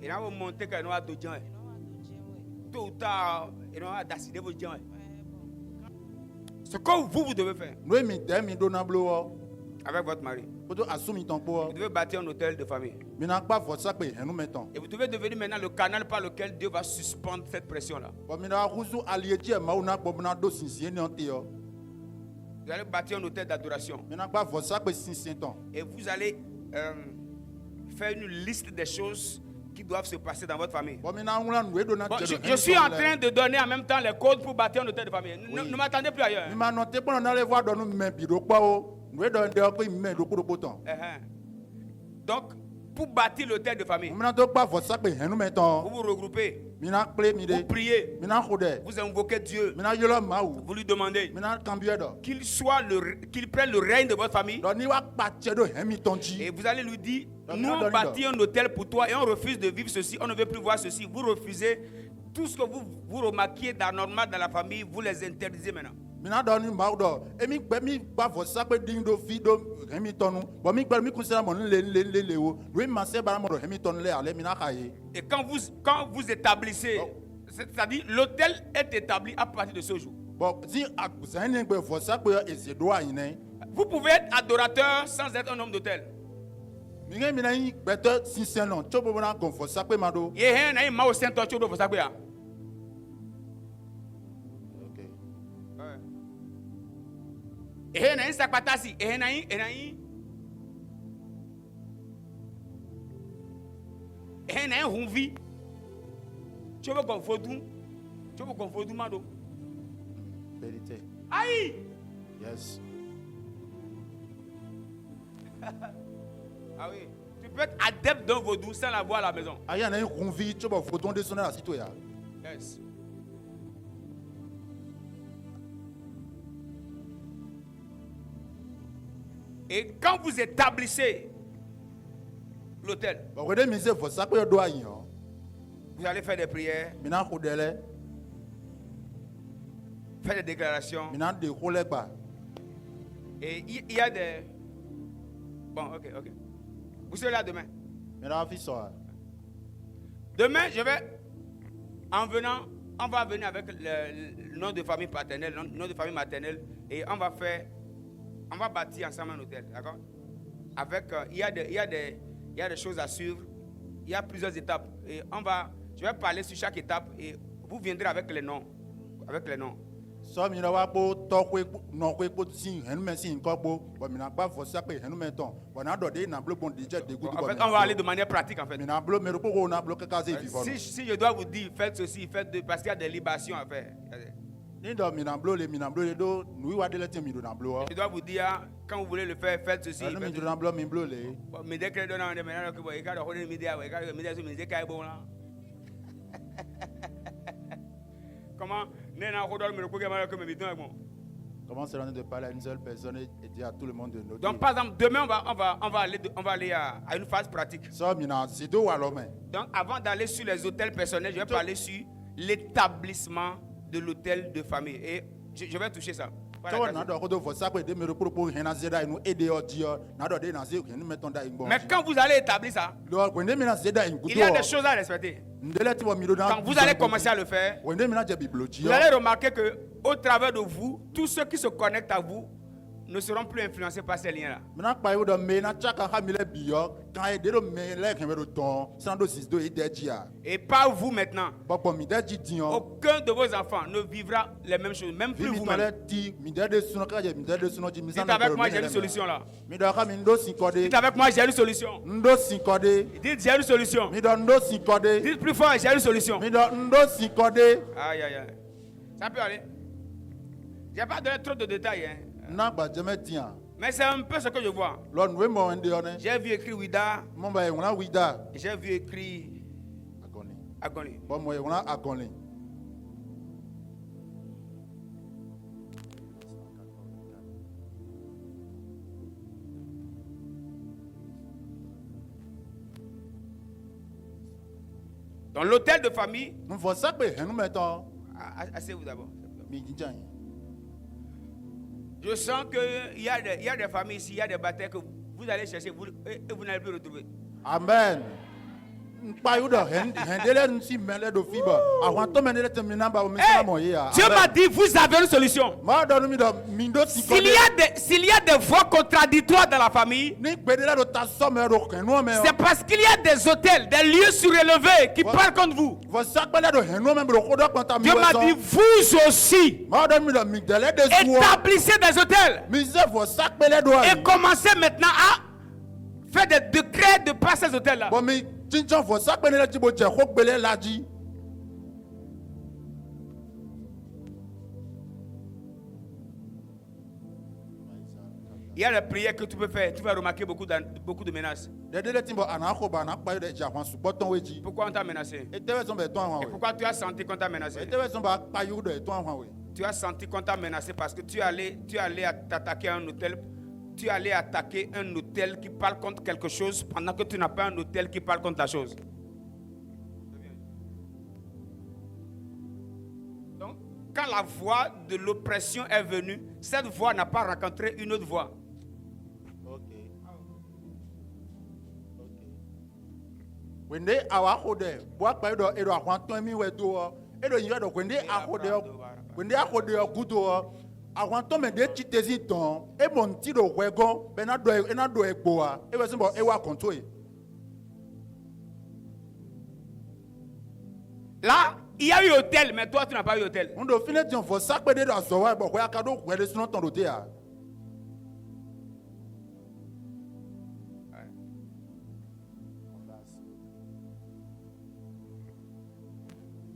Il y a monté quand on a deux gens. Tout ou tard, il y a d'assister vos gens. Ce que vous devez faire avec votre mari. Vous devez bâtir un hôtel de famille. Et vous devez devenir maintenant le canal par lequel Dieu va suspendre cette pression-là. Vous allez bâtir un hôtel d'adoration. Et vous allez faire une liste des choses qui doivent se passer dans votre famille. Bon, je suis en train de donner en même temps les codes pour bâtir un hôtel de famille. Ne m'attendez plus ailleurs. Donc, pour bâtir l'hôtel de famille, vous vous regroupez, vous priez, vous invoquez Dieu, vous lui demandez qu'il prenne le règne de votre famille. Et vous allez lui dire, nous on bâtit un hôtel pour toi et on refuse de vivre ceci, on ne veut plus voir ceci. Vous refusez tout ce que vous remarquez d'anormal dans la famille, vous les interdisez maintenant. Et quand vous établissez, c'est-à-dire l'hôtel est établi à partir de ce jour. Vous pouvez être adorateur sans être un homme d'hôtel. Vérité. Aïe! Yes. Ah oui. Tu peux être adepte d'un vaudou sans l'avoir à la maison. Yes. Et quand vous établissez l'hôtel, vous allez faire des prières, faire des déclarations. Et il y a des... Bon, ok. Vous serez là demain. Demain, on va venir avec le nom de famille paternelle, le nom de famille maternelle, et on va bâtir ensemble un hôtel, d'accord? Avec, il y a des choses à suivre, il y a plusieurs étapes, et je vais parler sur chaque étape, et vous viendrez avec les noms. En fait, on va aller de manière pratique, en fait. Si je dois vous dire, faites ceci, faites parce qu'il y a des libations à faire. Je dois vous dire, quand vous voulez le faire, faites ceci. Comment Comment c'est de parler à une seule personne et dire à tout le monde de noter. Donc, par exemple, demain, on va aller à une phase pratique. Donc, avant d'aller sur les hôtels personnels, je vais parler sur l'établissement de l'hôtel de famille. Et je vais toucher ça. Mais quand vous allez établir ça, il y a des choses à respecter. Quand vous allez commencer à le faire, vous allez remarquer que au travers de vous, tous ceux qui se connectent à vous ne seront plus influencés par ces liens-là. Et par vous maintenant, aucun de vos enfants ne vivra les mêmes choses, même plus vous-même. Dites avec moi, j'ai une solution là. Dites avec moi, j'ai une solution. Dites, j'ai une solution. Dites plus fort, j'ai une solution. Aïe, aïe, aïe. Ça peut aller. Je n'ai pas donné trop de détails. Hein. Mais c'est un peu ce que je vois. J'ai vu écrit Ouida. J'ai vu écrit Agoni. Dans l'hôtel de famille, asseyez-vous d'abord. Je sens qu'il y a des familles ici, il y a des batailles que vous allez chercher et vous n'allez plus retrouver. Amen. Dieu m'a dit, vous avez une solution. S'il y a des voix contradictoires dans la famille, c'est parce qu'il y a des hôtels, des lieux surélevés qui parlent contre vous. Dieu m'a dit, vous aussi, établissez des hôtels et commencez maintenant à faire des décrets de passer ces hôtels-là. Il y a des prières que tu peux faire. Tu vas remarquer beaucoup de menaces. Pourquoi on t'a menacé? Et pourquoi tu as senti qu'on t'a menacé? Tu as senti qu'on t'a menacé parce que tu es allé t'attaquer à un hôtel. Tu es allé attaquer un hôtel qui parle contre quelque chose pendant que tu n'as pas un hôtel qui parle contre la chose. Donc, quand la voix de l'oppression est venue, cette voix n'a pas rencontré une autre voix. Là, il y a eu hôtel, mais toi tu n'as pas eu hôtel.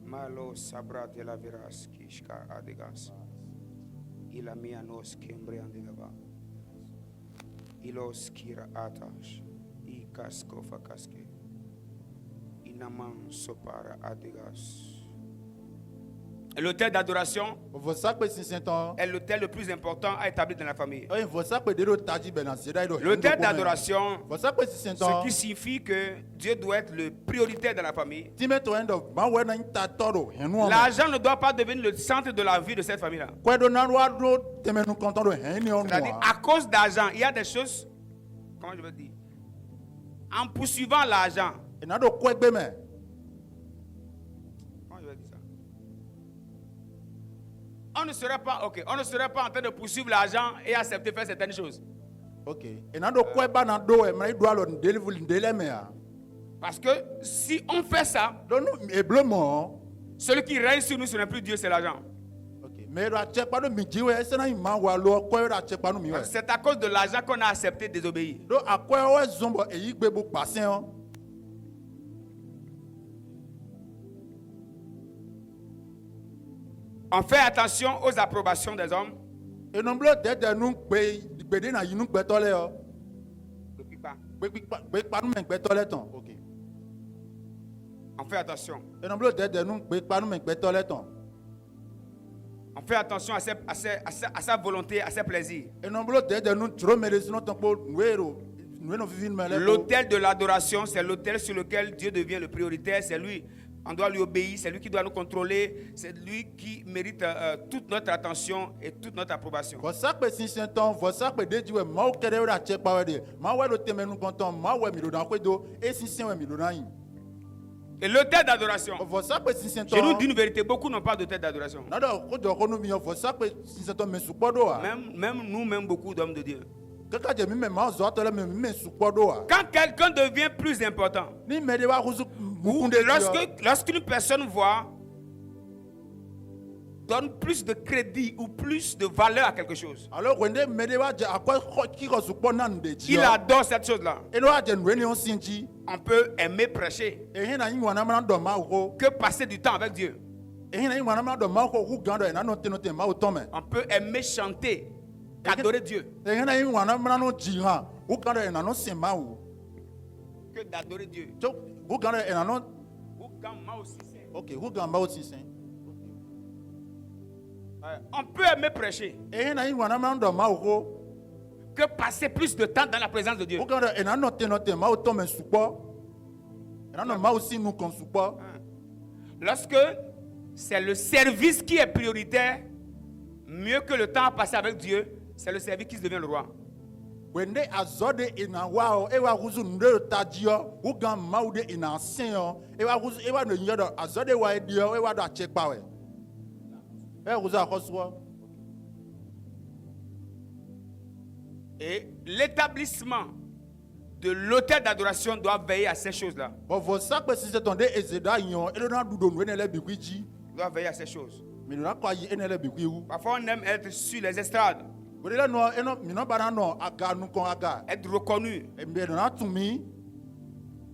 Malo sabra de la viras kishka adegas. Il a mis à nos kembre andegaba. Ilos kira atash. I kasko fakaske. Inaman sopara adegas. L'hôtel d'adoration est l'hôtel le plus important à établir dans la famille. L'hôtel d'adoration, ce qui signifie que Dieu doit être le prioritaire dans la famille. L'argent ne doit pas devenir le centre de la vie de cette famille-là. C'est-à-dire, à cause d'argent, il y a des choses, comment je veux dire, en poursuivant l'argent. On ne serait pas en train de poursuivre l'argent et accepter de faire certaines choses. Parce que si on fait ça, celui qui règne sur nous, ce n'est plus Dieu, c'est l'argent. C'est à cause de l'argent qu'on a accepté de désobéir. On fait attention aux approbations des hommes. On fait attention. On fait attention à sa volonté, à ses plaisirs. L'autel de l'adoration, c'est l'autel sur lequel Dieu devient le prioritaire. C'est lui, on doit lui obéir, c'est lui qui doit nous contrôler, c'est lui qui mérite toute notre attention et toute notre approbation. Et l'autel d'adoration, je nous dis une vérité, beaucoup n'ont pas d'autel d'adoration. Même nous, beaucoup d'hommes de Dieu. Quand quelqu'un devient plus important, lorsqu'une personne donne plus de crédit ou plus de valeur à quelque chose, il adore cette chose-là. On peut aimer prêcher que passer du temps avec Dieu. On peut aimer chanter, adorer Dieu, que d'adorer Dieu. On peut aimer prêcher que passer plus de temps dans la présence de Dieu. Lorsque c'est le service qui est prioritaire, mieux que le temps à passer avec Dieu, c'est le service qui devient le roi. Et l'établissement de l'autel d'adoration doit veiller à ces choses-là. Il doit veiller à ces choses. Parfois on aime être sur les estrades, être reconnu,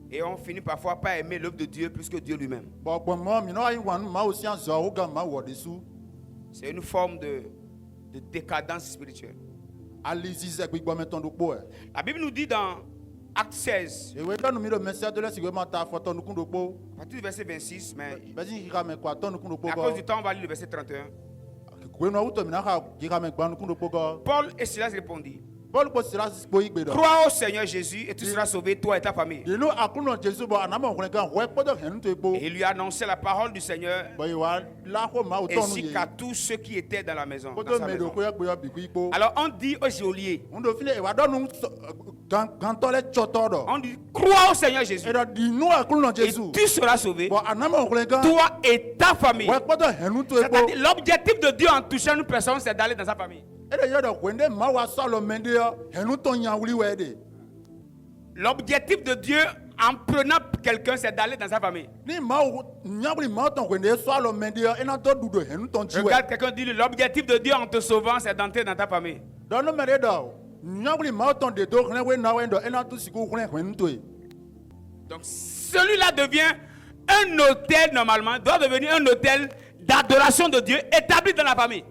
et on finit parfois par aimer l'œuvre de Dieu plus que Dieu lui-même. C'est une forme de décadence spirituelle. La Bible nous dit dans Acte 16, à partir du verset 26, mais à cause du temps, on va lire le verset 31. Paul et Silas répondit: crois au Seigneur Jésus et tu seras sauvé, toi et ta famille. Et il lui a annoncé la parole du Seigneur ainsi qu'à tous ceux qui étaient dans la maison. Dans sa maison. Alors on dit aux geôliers, on dit crois au Seigneur Jésus et tu seras sauvé, toi et ta famille. C'est-à-dire l'objectif de Dieu en touchant une personne, c'est d'aller dans sa famille. L'objectif de Dieu en prenant quelqu'un, c'est d'aller dans sa famille. Regarde quelqu'un dit: l'objectif de Dieu en te sauvant, c'est d'entrer dans ta famille. Donc celui-là devient un hôtel, normalement, doit devenir un hôtel d'adoration de Dieu établi dans la famille.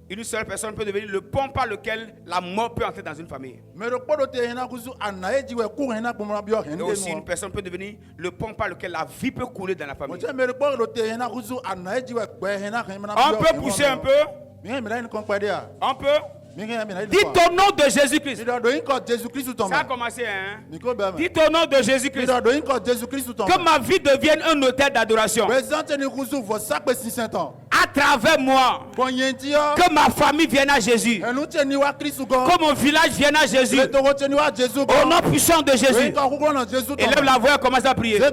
Une seule personne peut devenir le pont par lequel la mort peut entrer dans une famille. Et aussi une personne peut devenir le pont par lequel la vie peut couler dans la famille. On peut pousser un peu. On peut. Dites au nom de Jésus-Christ. Ça a commencé, hein? Dites au nom de Jésus-Christ. Que ma vie devienne un hôtel d'adoration. À travers moi. Que ma famille vienne à Jésus. Que mon village vienne à Jésus. Au nom puissant de Jésus. Élève la voix et commence à prier. Que